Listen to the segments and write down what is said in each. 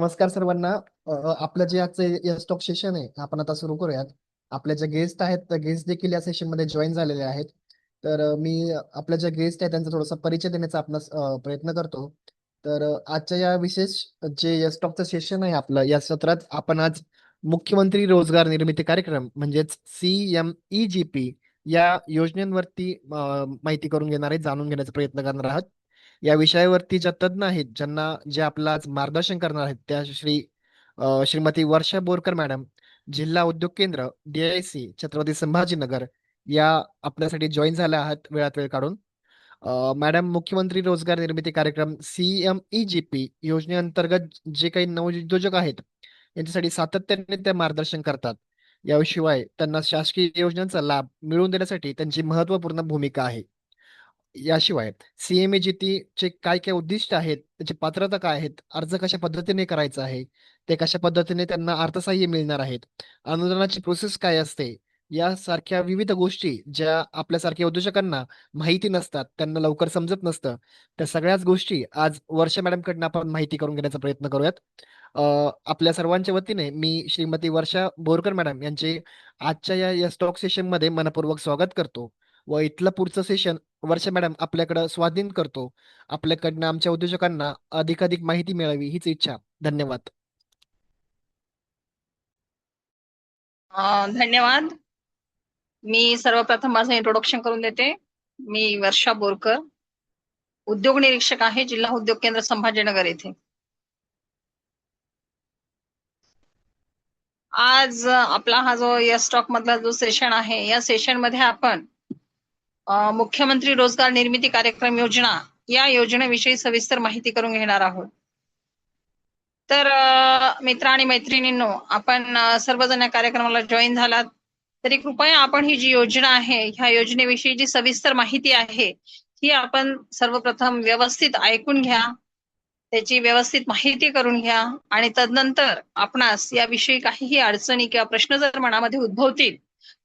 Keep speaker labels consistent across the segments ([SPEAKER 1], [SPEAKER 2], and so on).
[SPEAKER 1] नमस्कार सर्वांना. आपलं जे आजचं स्टॉक सेशन आहे आपण आता सुरू करूयात. आपल्या ज्या गेस्ट आहेत त्या गेस्ट देखील या सेशन मध्ये जॉईन झालेले आहेत. तर मी आपल्या ज्या गेस्ट आहेत त्यांचा थोडासा परिचय देण्याचा आपला प्रयत्न करतो. तर आजच्या या विशेष जे स्टॉकचं सेशन आहे आपलं, या सत्रात आपण आज मुख्यमंत्री रोजगार निर्मिती कार्यक्रम म्हणजेच CMEGP या योजनेवरती माहिती करून घेणार आहे, जाणून घेण्याचा प्रयत्न करणार आहात. या विषयावरती ज्या तज्ञ आहेत, जे आपलं आज मार्गदर्शन करणार आहेत, त्या श्रीमती वर्षा बोरकर मॅडम, जिल्हा उद्योग केंद्र DIC छत्रपती संभाजीनगर, या आपल्यासाठी जॉईन झाल्या आहात वेळात वेळ काढून. मॅडम मुख्यमंत्री रोजगार निर्मिती कार्यक्रम CMEGP योजनेअंतर्गत जे काही नवोद्योजक आहेत यांच्यासाठी सातत्याने ते मार्गदर्शन करतात. याशिवाय त्यांना शासकीय योजनांचा लाभ मिळवून देण्यासाठी त्यांची महत्त्वपूर्ण भूमिका आहे. याशिवाय CMEGP चे काय काय उद्दिष्ट आहेत, त्याची पात्रता काय आहेत, अर्ज कशा पद्धतीने करायचा आहे, ते कशा पद्धतीने त्यांना अर्थसहाय्य मिळणार आहेत, अनुदानाची प्रोसेस काय असते, यासारख्या विविध गोष्टी ज्या आपल्यासारख्या उद्योजकांना माहिती नसतात, त्यांना लवकर समजत नसतं, त्या सगळ्याच गोष्टी आज वर्षा मॅडम कडनं आपण माहिती करून घेण्याचा प्रयत्न करूयात. आपल्या सर्वांच्या वतीने मी श्रीमती वर्षा बोरकर मॅडम यांचे आजच्या या स्टॉक सेशन मध्ये मनपूर्वक स्वागत करतो व इथलं पुढचं सेशन वर्षा मॅडम आपल्याकडे स्वाधीन करतो. आपल्याकडनं आमच्या उद्योजकांना अधिकाधिक माहिती मिळावी हीच इच्छा. धन्यवाद.
[SPEAKER 2] धन्यवाद. मी सर्वप्रथम माझं इंट्रोडक्शन करून देते. मी वर्षा बोरकर, उद्योग निरीक्षक आहे, जिल्हा उद्योग केंद्र संभाजीनगर येथे. आज आपला हा जो या स्टॉक मधला जो सेशन आहे, या सेशन मध्ये आपण मुख्यमंत्री रोजगार निर्मिती कार्यक्रम योजना या योजनेविषयी सविस्तर माहिती करून घेणार आहोत. तर मित्र आणि मैत्रिणींनो, आपण सर्वजण या कार्यक्रमाला जॉईन झालात तरी कृपया आपण ही जी योजना आहे, ह्या योजनेविषयी जी सविस्तर माहिती आहे ही आपण सर्वप्रथम व्यवस्थित ऐकून घ्या, त्याची व्यवस्थित माहिती करून घ्या आणि तदनंतर आपणास याविषयी काहीही अडचणी किंवा प्रश्न जर मनामध्ये उद्भवतील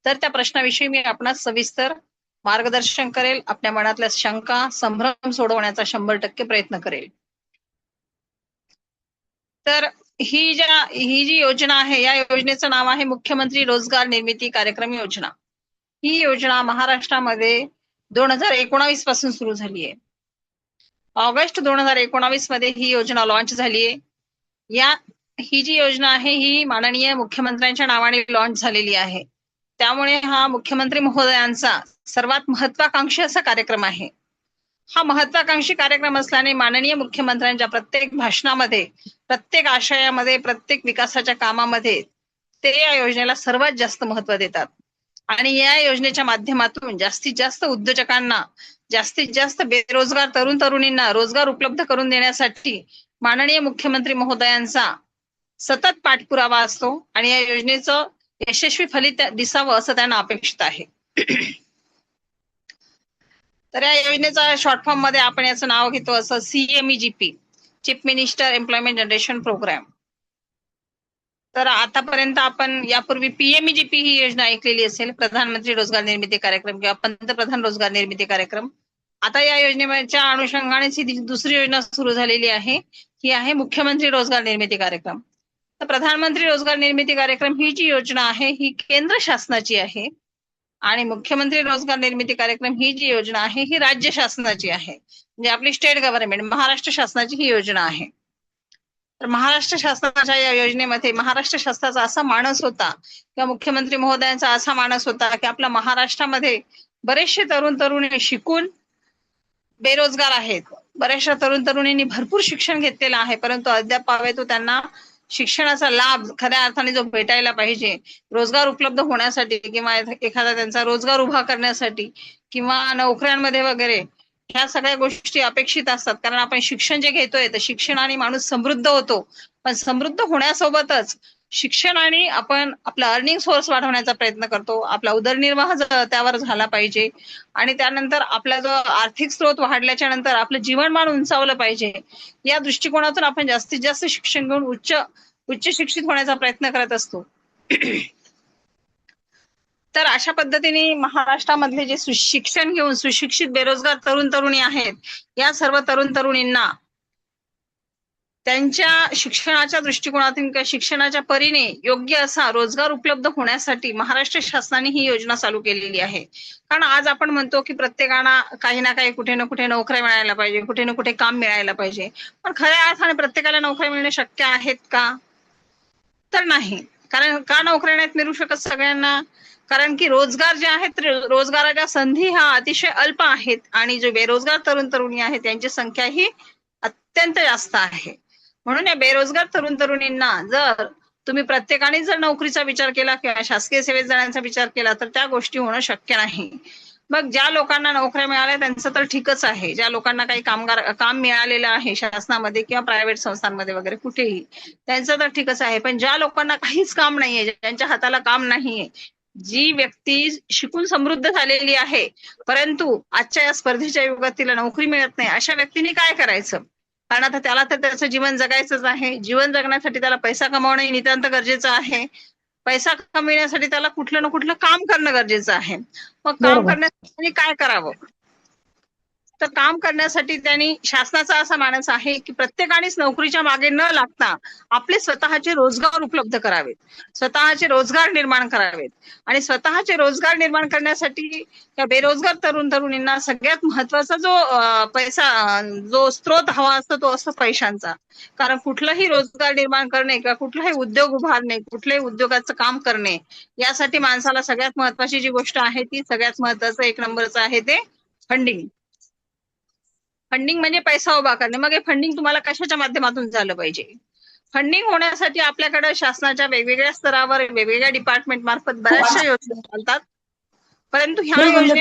[SPEAKER 2] तर त्या प्रश्नाविषयी मी आपणास सविस्तर मार्गदर्शन करेल, आपल्या मनातल्या शंका संभ्रम सोडवण्याचा 100% प्रयत्न करेल. तर ही जी योजना आहे, या योजनेचं नाव आहे मुख्यमंत्री रोजगार निर्मिती कार्यक्रम योजना. ही योजना महाराष्ट्रामध्ये 2019 पासून सुरू झाली आहे. ऑगस्ट 2019 मध्ये ही योजना लॉन्च झाली आहे. ही जी योजना आहे ही माननीय मुख्यमंत्र्यांच्या नावाने लॉन्च झालेली आहे. त्यामुळे हा मुख्यमंत्री महोदयांचा सर्वात महत्वाकांक्षी असा कार्यक्रम आहे. हा महत्वाकांक्षी कार्यक्रम असल्याने माननीय मुख्यमंत्र्यांच्या प्रत्येक भाषणामध्ये, प्रत्येक आशयामध्ये, प्रत्येक विकासाच्या कामामध्ये ते या योजनेला सर्वात जास्त महत्व देतात. आणि या योजनेच्या माध्यमातून जास्तीत जास्त उद्योजकांना, जास्तीत जास्त बेरोजगार तरुण तरुणींना रोजगार उपलब्ध करून देण्यासाठी माननीय मुख्यमंत्री महोदयांचा सतत पाठपुरावा असतो आणि या योजनेचं यशस्वी फलित दिसावं असं त्यांना अपेक्षित आहे. तर या योजनेचा शॉर्ट फॉर्म मध्ये आपण याचं नाव घेतो असं CMEGP, chief minister employment generation program. तर आतापर्यंत आपण यापूर्वी PMEGP ही योजना ऐकलेली असेल, प्रधानमंत्री रोजगार निर्मिती कार्यक्रम किंवा पंतप्रधान रोजगार निर्मिती कार्यक्रम. आता या योजनेच्या अनुषंगाने दुसरी योजना सुरू झालेली आहे, ही आहे मुख्यमंत्री रोजगार निर्मिती कार्यक्रम. तर प्रधानमंत्री रोजगार निर्मिती कार्यक्रम ही जी योजना आहे ही केंद्र शासनाची आहे आणि मुख्यमंत्री रोजगार निर्मिती कार्यक्रम ही जी योजना आहे ही राज्य शासनाची आहे, म्हणजे आपली स्टेट गव्हर्नमेंट महाराष्ट्र शासनाची ही योजना आहे. तर महाराष्ट्र शासनाच्या या योजनेमध्ये महाराष्ट्र शासनाचा असा मानस होता किंवा मुख्यमंत्री महोदयांचा असा मानस होता की आपल्या महाराष्ट्रामध्ये बरेचसे तरुण तरुणी शिकून बेरोजगार आहेत. बऱ्याचशा तरुण तरुणींनी भरपूर शिक्षण घेतलेलं आहे, परंतु अद्याप तो त्यांना शिक्षणाचा लाभ खऱ्या अर्थाने जो भेटायला पाहिजे, रोजगार उपलब्ध होण्यासाठी किंवा एखादा त्यांचा रोजगार उभा करण्यासाठी किंवा नोकऱ्यांमध्ये वगैरे, ह्या सगळ्या गोष्टी अपेक्षित असतात. कारण आपण शिक्षण जे घेतोय तर शिक्षणाने माणूस समृद्ध होतो, पण समृद्ध होण्यासोबतच शिक्षणाने आपण आपला अर्निंग सोर्स वाढवण्याचा प्रयत्न करतो, आपला उदरनिर्वाह त्यावर झाला पाहिजे आणि त्यानंतर आपला जो आर्थिक स्रोत वाढल्याच्या नंतर आपलं जीवनमान उंचावलं पाहिजे. या दृष्टिकोनातून आपण जास्तीत जास्त शिक्षण घेऊन उच्च शिक्षित होण्याचा प्रयत्न करत असतो. तर अशा पद्धतीने महाराष्ट्रामधले जे शिक्षण घेऊन सुशिक्षित बेरोजगार तरुण तरुणी आहेत, या सर्व तरुण तरुणींना त्यांच्या शिक्षणाच्या दृष्टिकोनातून किंवा शिक्षणाच्या परीने योग्य असा रोजगार उपलब्ध होण्यासाठी महाराष्ट्र शासनाने ही योजना चालू केलेली आहे. कारण आज आपण म्हणतो की प्रत्येकाला काही ना काही कुठे ना कुठे नोकऱ्या मिळायला पाहिजे, कुठे ना कुठे काम मिळायला पाहिजे. पण खऱ्या अर्थाने प्रत्येकाला नोकऱ्या मिळणे शक्य आहेत का? तर नाही. कारण का नोकऱ्या नाहीत मिळू शकत सगळ्यांना? कारण की रोजगार जे आहेत, रोजगाराच्या संधी ह्या अतिशय अल्प आहेत आणि जे बेरोजगार तरुण तरुणी आहेत त्यांची संख्या ही अत्यंत जास्त आहे. म्हणून या बेरोजगार तरुण तरुणींना जर तुम्ही प्रत्येकाने जर नोकरीचा विचार केला किंवा शासकीय सेवेत जाण्याचा विचार केला तर त्या गोष्टी होणं शक्य नाही. मग ज्या लोकांना नोकऱ्या मिळाल्या त्यांचं तर ठीकच आहे. ज्या लोकांना काही काम मिळालेलं आहे शासनामध्ये किंवा प्रायव्हेट संस्थांमध्ये वगैरे कुठेही, त्यांचं तर ठीकच आहे. पण ज्या लोकांना काहीच काम नाहीये, ज्यांच्या हाताला काम नाहीये, जी व्यक्ती शिकून समृद्ध झालेली आहे परंतु आजच्या या स्पर्धेच्या युगात तिला नोकरी मिळत नाही, अशा व्यक्तीने काय करायचं? कारण आता त्याला तर त्याचं जीवन जगायचंच आहे. जीवन जगण्यासाठी त्याला पैसा कमावणं नितांत गरजेचं आहे. पैसा कमविण्यासाठी त्याला कुठलं ना कुठलं काम करणं गरजेचं आहे. मग काम
[SPEAKER 1] बरोबर.
[SPEAKER 2] करण्यासाठी काय करावं? तर काम करण्यासाठी त्यांनी शासनाचा असा मानस आहे की प्रत्येकानेच नोकरीच्या मागे न लागता आपले स्वतःचे रोजगार उपलब्ध करावेत, स्वतःचे रोजगार निर्माण करावेत. आणि स्वतःचे रोजगार निर्माण करण्यासाठी त्या बेरोजगार तरुण तरुणींना सगळ्यात महत्वाचा जो जो स्रोत हवा असतो तो असतो पैशांचा. कारण कुठलाही रोजगार निर्माण करणे किंवा कुठलाही उद्योग उभारणे, कुठल्याही उद्योगाचं काम करणे, यासाठी माणसाला सगळ्यात महत्वाची जी गोष्ट आहे ती सगळ्यात महत्वाचं एक नंबरचं आहे ते फंडिंग. फंडिंग म्हणजे पैसा उभा करणे. मग हे फंडिंग तुम्हाला कशाच्या माध्यमातून झालं पाहिजे? फंडिंग होण्यासाठी आपल्याकडे शासनाच्या वेगवेगळ्या स्तरावर वेगवेगळ्या डिपार्टमेंट मार्फत बऱ्याचशा योजना चालतात. परंतु ह्या योजने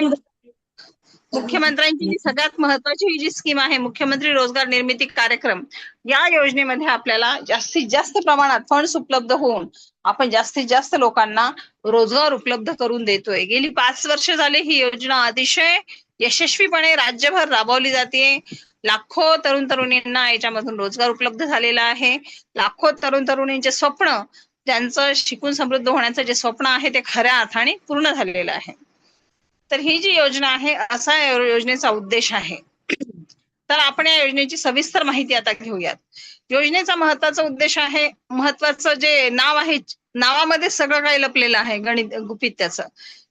[SPEAKER 2] मुख्यमंत्र्यांची जी सगळ्यात महत्वाची ही जी स्कीम आहे मुख्यमंत्री रोजगार निर्मिती कार्यक्रम, या योजनेमध्ये आपल्याला जास्तीत जास्त प्रमाणात फंड्स उपलब्ध होऊन आपण जास्तीत जास्त लोकांना रोजगार उपलब्ध करून देतोय. गेली 5 वर्ष झाली ही योजना अतिशय यशस्वीपणे राज्यभर राबवली जाते. लाखो तरुण तरुणींना याच्यामधून रोजगार उपलब्ध झालेला आहे. लाखो तरुण तरुणींचे स्वप्न, त्यांचं शिकून समृद्ध होण्याचं जे स्वप्न आहे ते खऱ्या अर्थाने पूर्ण झालेलं आहे. तर ही जी योजना आहे असा या योजनेचा उद्देश आहे. तर आपण या योजनेची सविस्तर माहिती आता घेऊयात. योजनेचा महत्वाचा उद्देश आहे, महत्वाचं जे नाव आहे, नावामध्ये सगळं काही लपलेलं आहे, गणित गुपित त्याचं.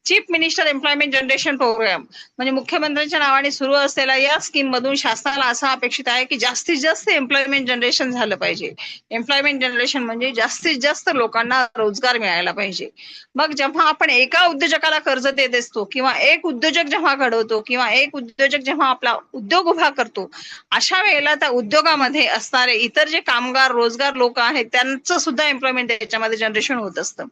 [SPEAKER 2] Chief minister employment generation program म्हणजे मुख्यमंत्र्यांच्या नावाने सुरू असलेल्या या स्कीम मधून शासनाला असं अपेक्षित आहे की जास्तीत जास्त एम्प्लॉयमेंट जनरेशन झालं पाहिजे. एम्प्लॉयमेंट जनरेशन म्हणजे जास्तीत जास्त लोकांना रोजगार मिळायला पाहिजे. मग जेव्हा आपण एका उद्योजकाला कर्ज देत असतो किंवा एक उद्योजक जेव्हा घडवतो किंवा एक उद्योजक जेव्हा आपला उद्योग उभा करतो, अशा वेळेला त्या उद्योगामध्ये असणारे इतर जे कामगार रोजगार लोक आहेत त्यांचं सुद्धा एम्प्लॉयमेंट त्याच्यामध्ये जनरेशन होत असतं.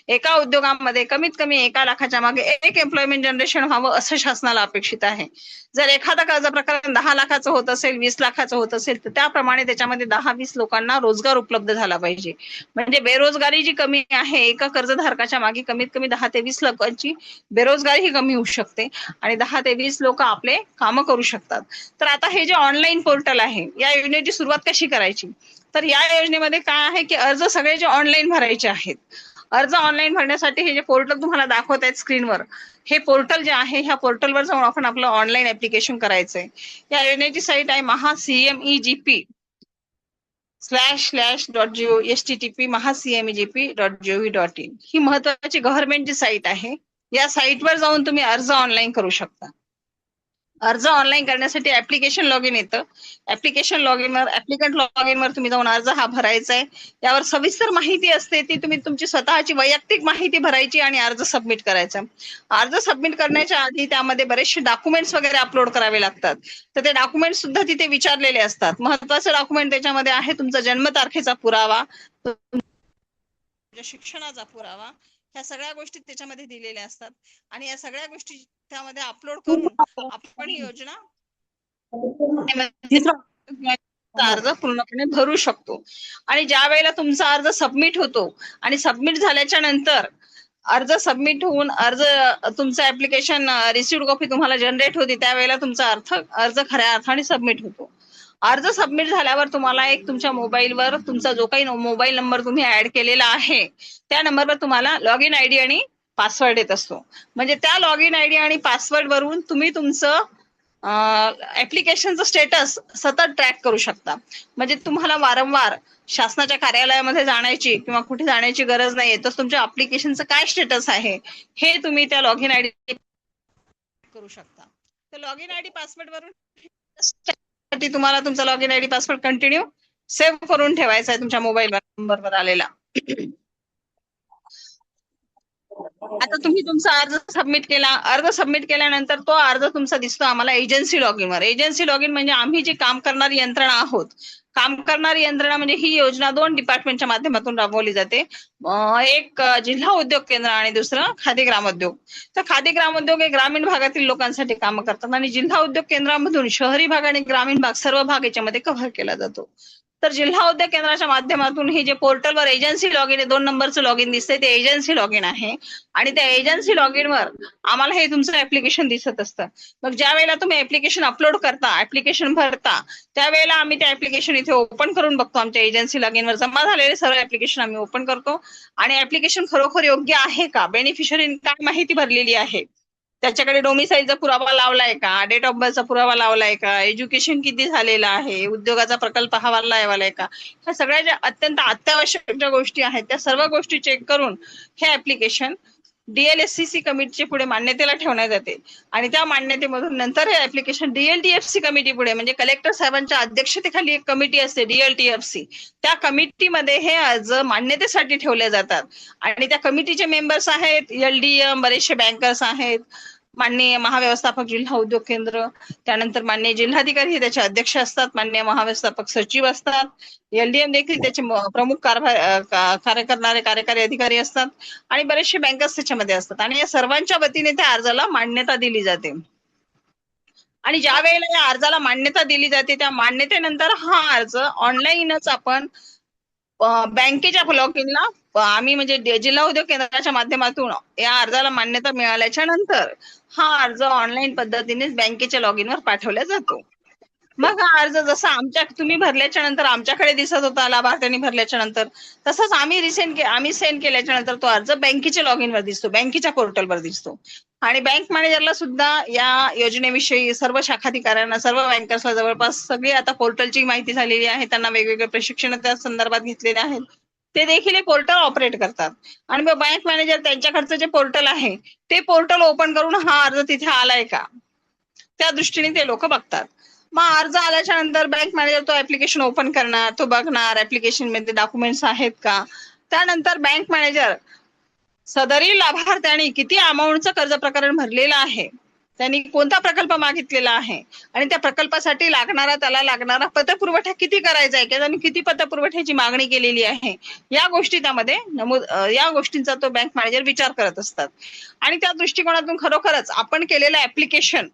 [SPEAKER 2] एका उद्योगामध्ये कमीत कमी 1 लाखाच्या मागे एक एम्प्लॉयमेंट जनरेशन व्हावं असं शासनाला अपेक्षित आहे. जर एखादा कर्ज प्रकरण 10 लाखाचं होत असेल, 20 लाखाचं होत असेल तर त्याप्रमाणे त्याच्यामध्ये 10-20 लोकांना रोजगार उपलब्ध झाला पाहिजे. म्हणजे बेरोजगारी जी कमी आहे, एका कर्जधारकाच्या मागे कमीत कमी 10 ते 20 लोकांची बेरोजगारी ही कमी होऊ शकते आणि 10 ते 20 लोक आपले कामं करू शकतात. तर आता हे जे ऑनलाईन पोर्टल आहे, या योजनेची सुरुवात कशी करायची? तर या योजनेमध्ये काय आहे की अर्ज सगळे जे ऑनलाईन भरायचे आहेत. अर्ज ऑनलाईन भरण्यासाठी हे जे पोर्टल तुम्हाला दाखवत आहेत स्क्रीनवर, हे पोर्टल जे आहे ह्या पोर्टलवर जाऊन आपण आपलं ऑनलाईन ऍप्लिकेशन करायचंय. या योजनेची साईट आहे mahacmegp//.go/http mahacmegp.gov.in. ही महत्वाची गव्हर्नमेंटची साईट आहे. या साईटवर जाऊन तुम्ही अर्ज ऑनलाईन करू शकता. अर्ज ऑनलाईन करण्यासाठी ऍप्लिकेशन लॉग इन येतं. ऍप्लिकेशन लॉग इनवर ऍप्लिकंट लॉग इनवर तुम्ही जाऊन अर्ज हा भरायचा आहे. यावर सविस्तर माहिती असते, ती तुम्ही तुमची स्वतःची वैयक्तिक माहिती भरायची आणि अर्ज सबमिट करायचा. अर्ज सबमिट करण्याच्या आधी त्यामध्ये बरेचसे डॉक्युमेंट्स वगैरे अपलोड करावे लागतात. तर ते डॉक्युमेंट सुद्धा तिथे विचारलेले असतात. महत्वाचे डॉक्युमेंट त्याच्यामध्ये आहे तुमचा जन्मतारखेचा पुरावा, शिक्षणाचा पुरावा, ह्या सगळ्या गोष्टी त्याच्यामध्ये दिलेल्या असतात आणि या सगळ्या गोष्टी त्यामध्ये अपलोड करून आपण ही योजना अर्ज पूर्णपणे भरू शकतो. आणि ज्या वेळेला तुमचा अर्ज सबमिट होतो आणि सबमिट झाल्याच्या नंतर अर्ज सबमिट होऊन तुमचं ऍप्लिकेशन रिसिव्ड कॉपी तुम्हाला जनरेट होती, त्यावेळेला तुमचा अर्ज खऱ्या अर्थाने सबमिट होतो. अर्ज सबमिट झाल्यावर तुम्हाला एक तुमच्या मोबाईलवर तुमचा जो काही मोबाईल नंबर तुम्ही ऍड केलेला आहे त्या नंबरवर तुम्हाला लॉग इन आयडी आणि पासवर्ड येत असतो. म्हणजे त्या लॉग इन आयडी आणि पासवर्ड वरून तुम्ही तुमचं ऍप्लिकेशनचं स्टेटस सतत ट्रॅक करू शकता. म्हणजे तुम्हाला वारंवार शासनाच्या कार्यालयामध्ये जाण्याची किंवा कुठे जाण्याची गरज नाहीये, तर तुमच्या ऍप्लिकेशनचं काय स्टेटस आहे हे तुम्ही त्या लॉग इन आयडी करू शकता. तर लॉग इन आयडी पासवर्ड वरून तुम्हाला तुमचा log in ID password continue save करून ठेवायचा आहे तुमच्या मोबाईल नंबरवर आलेला. आता तुम्ही तुमचा अर्ज सबमिट केला. अर्ज सबमिट केल्यानंतर तो अर्ज तुमचा दिसतो आम्हाला एजन्सी लॉग वर. एजन्सी लॉग इन म्हणजे आम्ही जी काम करणारी यंत्रणा आहोत. काम करणारी यंत्रणा म्हणजे ही योजना 2 डिपार्टमेंटच्या माध्यमातून राबवली जाते. एक जिल्हा उद्योग केंद्र आणि दुसरं खादी ग्रामोद्योग. तर खादी ग्रामोद्योग हे ग्रामीण भागातील लोकांसाठी काम करतात आणि जिल्हा उद्योग केंद्रामधून शहरी भाग आणि ग्रामीण भाग सर्व भाग याच्यामध्ये कव्हर केला जातो. तर जिल्हा उद्योग केंद्राच्या माध्यमातून हे जे पोर्टलवर एजन्सी लॉग इन 2 नंबरचं लॉग इन दिसतंय ते एजन्सी लॉग इन आहे आणि त्या एजन्सी लॉग इन वर आम्हाला हे तुमचं ऍप्लिकेशन दिसत असतं. मग ज्या वेळेला तुम्ही ऍप्लिकेशन अपलोड करता, ऍप्लिकेशन भरता, त्यावेळेला आम्ही ते ऍप्लिकेशन इथे ओपन करून बघतो. आमच्या एजन्सी लॉग इन वर जमा झालेले सर्व ऍप्लिकेशन आम्ही ओपन करतो आणि ऍप्लिकेशन खरोखर योग्य आहे का, बेनिफिशरीने काय माहिती भरलेली आहे, त्याच्याकडे डोमिसाईलचा पुरावा लावलाय का, डेट ऑफ बर्थचा पुरावा लावलाय का, एज्युकेशन किती झालेलं आहे, उद्योगाचा प्रकल्प हवाला लावलाय का, ह्या सगळ्या ज्या अत्यंत अत्यावश्यक ज्या गोष्टी आहेत त्या सर्व गोष्टी चेक करून हे ऍप्लिकेशन DLSCC कमिटीच्या पुढे मान्यतेला ठेवण्यात जाते आणि त्या मान्यतेमधून नंतर हे ऍप्लिकेशन DLTFC कमिटी पुढे, म्हणजे कलेक्टर साहेबांच्या अध्यक्षतेखाली एक कमिटी असते DLTFC, त्या कमिटीमध्ये हे अर्ज मान्यतेसाठी ठेवले जातात आणि त्या कमिटीचे मेंबर्स आहेत LDM, बरेचसे बँकर्स आहेत, माननीय महाव्यवस्थापक जिल्हा उद्योग केंद्र, त्यानंतर माननीय जिल्हाधिकारी हे त्याचे अध्यक्ष असतात, माननीय महाव्यवस्थापक सचिव असतात, LDM देखील त्याचे प्रमुख कार्य करणारे कार्यकारी अधिकारी असतात आणि बरेचसे बँकर्स त्याच्यामध्ये असतात आणि या सर्वांच्या वतीने त्या अर्जाला मान्यता दिली जाते. आणि ज्या वेळेला या अर्जाला मान्यता दिली जाते त्या मान्यतेनंतर हा अर्ज ऑनलाईनच आपण बँकेच्या लॉग इनला आम्ही म्हणजे जिल्हा उद्योग केंद्राच्या माध्यमातून या अर्जाला मान्यता मिळाल्याच्या नंतर हा अर्ज ऑनलाईन पद्धतीने बँकेच्या लॉग इन वर पाठवला जातो. मग हा अर्ज जसा तुम्ही भरल्याच्या नंतर आमच्याकडे दिसत होता लाभार्थ्यांनी भरल्याच्या नंतर, तसंच आम्ही सेंड केल्याच्या नंतर तो अर्ज बँकेच्या लॉग इन वर दिसतो, बँकेच्या पोर्टलवर दिसतो आणि बँक मॅनेजरला सुद्धा या योजनेविषयी सर्व शाखाधिकाऱ्यांना, सर्व बँकर्सला जवळपास सगळी आता पोर्टलची माहिती झालेली आहे. त्यांना वेगवेगळे प्रशिक्षण त्या संदर्भात घेतलेले आहेत. ते देखील हे पोर्टल ऑपरेट करतात आणि मग बँक मॅनेजर त्यांच्याकडचं जे पोर्टल आहे ते पोर्टल ओपन करून हा अर्ज तिथे आलाय का त्या दृष्टीने ते लोक बघतात. मग अर्ज आल्याच्या नंतर बँक मॅनेजर तो ऍप्लिकेशन ओपन करणार, तो बघणार ऍप्लिकेशन मध्ये डॉक्युमेंट्स आहेत का. त्यानंतर बँक मॅनेजर सदरील लाभार्थ्यांनी किती अमाऊंटचं कर्ज प्रकरण भरलेलं आहे, त्यांनी कोणता प्रकल्प मागितलेला आहे आणि त्या प्रकल्पासाठी त्याला लागणारा पतपुरवठा किती करायचा आहे, त्यांनी किती पतपुरवठ्याची मागणी केलेली आहे, या गोष्टी त्यामध्ये या गोष्टींचा तो बँक मॅनेजर विचार करत असतात आणि त्या दृष्टिकोनातून खरोखरच आपण केलेलं ऍप्लिकेशन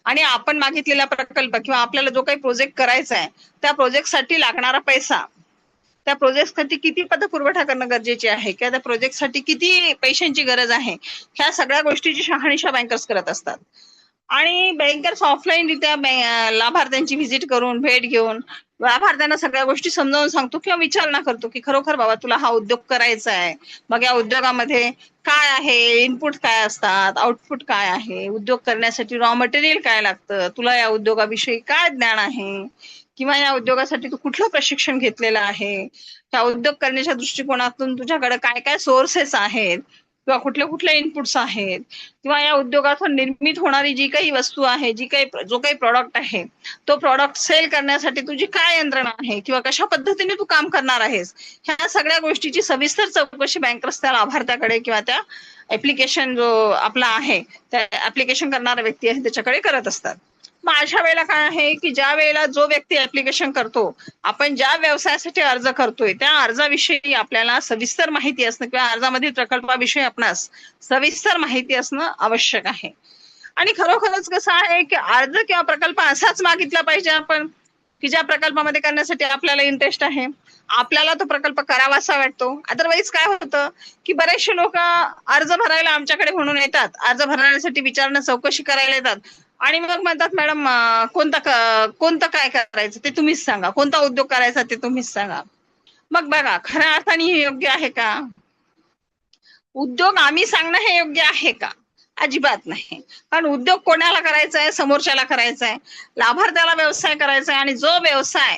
[SPEAKER 2] आणि आपण मागितलेला प्रकल्प किंवा आपल्याला जो काही प्रोजेक्ट करायचा आहे त्या प्रोजेक्टसाठी लागणारा पैसा, त्या प्रोजेक्टसाठी किती पतपुरवठा करणं गरजेचे आहे किंवा त्या प्रोजेक्टसाठी किती पैशांची गरज आहे, ह्या सगळ्या गोष्टीची शहानिशा बँकर्स करत असतात आणि बँकर्स ऑफलाईन रित्या लाभार्थ्यांची व्हिजिट करून, भेट घेऊन लाभार्थ्यांना सगळ्या गोष्टी समजावून सांगतो किंवा विचारणा करतो की खरोखर बाबा तुला हा उद्योग करायचा आहे, मग या उद्योगामध्ये काय आहे, इनपुट काय असतात, आउटपुट काय आहे, उद्योग करण्यासाठी रॉ मटेरियल काय लागतं, तुला या उद्योगाविषयी काय ज्ञान आहे किंवा या उद्योगासाठी तू कुठलं प्रशिक्षण घेतलेलं आहे, त्या उद्योग करण्याच्या दृष्टिकोनातून तुझ्याकडे काय काय सोर्सेस आहेत किंवा कुठले कुठले इनपुट्स आहेत किंवा या उद्योगातून निर्मित होणारी जी काही वस्तू आहे, जो काही प्रॉडक्ट आहे तो प्रॉडक्ट सेल करण्यासाठी तुझी काय यंत्रणा आहे किंवा कशा पद्धतीने तू काम करणार आहेस, ह्या सगळ्या गोष्टीची सविस्तर चौकशी बँकर्स त्या लाभार्थ्याकडे किंवा त्या ऍप्लिकेशन जो आपला आहे त्या ऍप्लिकेशन करणारा व्यक्ती आहे त्याच्याकडे करत असतात. मग अशा वेळेला काय आहे की ज्या वेळेला जो व्यक्ती ऍप्लिकेशन करतो, आपण ज्या व्यवसायासाठी अर्ज करतोय त्या अर्जाविषयी आपल्याला सविस्तर माहिती असणं किंवा अर्जामधील प्रकल्पाविषयी आपणास सविस्तर माहिती असणं आवश्यक आहे. आणि खरोखरच कसं आहे की अर्ज किंवा प्रकल्प असाच मागितला पाहिजे आपण की ज्या प्रकल्पामध्ये करण्यासाठी आपल्याला इंटरेस्ट आहे, आपल्याला तो प्रकल्प करावासा वाटतो. अदरवाईज काय होतं की बरेचसे लोक अर्ज भरायला आमच्याकडे म्हणून येतात, अर्ज भरण्यासाठी विचारणं, चौकशी करायला येतात आणि मग म्हणतात मॅडम कोणतं काय करायचं ते तुम्हीच सांगा, कोणता उद्योग करायचा ते तुम्हीच सांगा. मग बघा खऱ्या अर्थाने हे योग्य आहे का? उद्योग आम्ही सांगणं हे योग्य आहे का? अजिबात नाही. कारण उद्योग कोणाला करायचा आहे? समोरच्याला करायचा आहे, लाभार्थ्याला व्यवसाय करायचा आहे. आणि जो व्यवसाय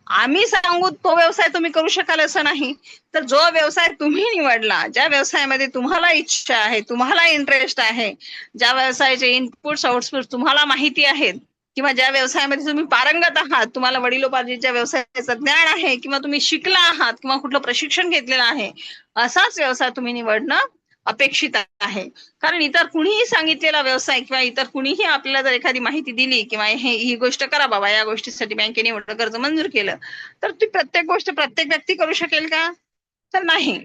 [SPEAKER 2] आम्ही सांगू तो व्यवसाय तुम्ही करू शकाल असं नाही. तर जो व्यवसाय तुम्ही निवडला, ज्या व्यवसायामध्ये तुम्हाला इच्छा आहे, तुम्हाला इंटरेस्ट आहे, ज्या व्यवसायाचे इनपुट्स आउटपुट्स तुम्हाला माहिती आहेत, किंवा ज्या व्यवसायामध्ये तुम्ही पारंगत आहात, तुम्हाला वडिलोपार्जितच्या व्यवसायाचं ज्ञान आहे, किंवा तुम्ही शिकला आहात, किंवा कुठलं प्रशिक्षण घेतलेलं आहे, असाच व्यवसाय तुम्ही निवडणं अपेक्षित आहे. कारण इतर कुणीही सांगितलेला व्यवसाय किंवा इतर कुणीही आपल्याला जर एखादी माहिती दिली किंवा ही गोष्ट करा बाबा, या गोष्टीसाठी बँकेने एवढं कर्ज मंजूर केलं, तर ती प्रत्येक गोष्ट प्रत्येक व्यक्ती करू शकेल का? तर नाही.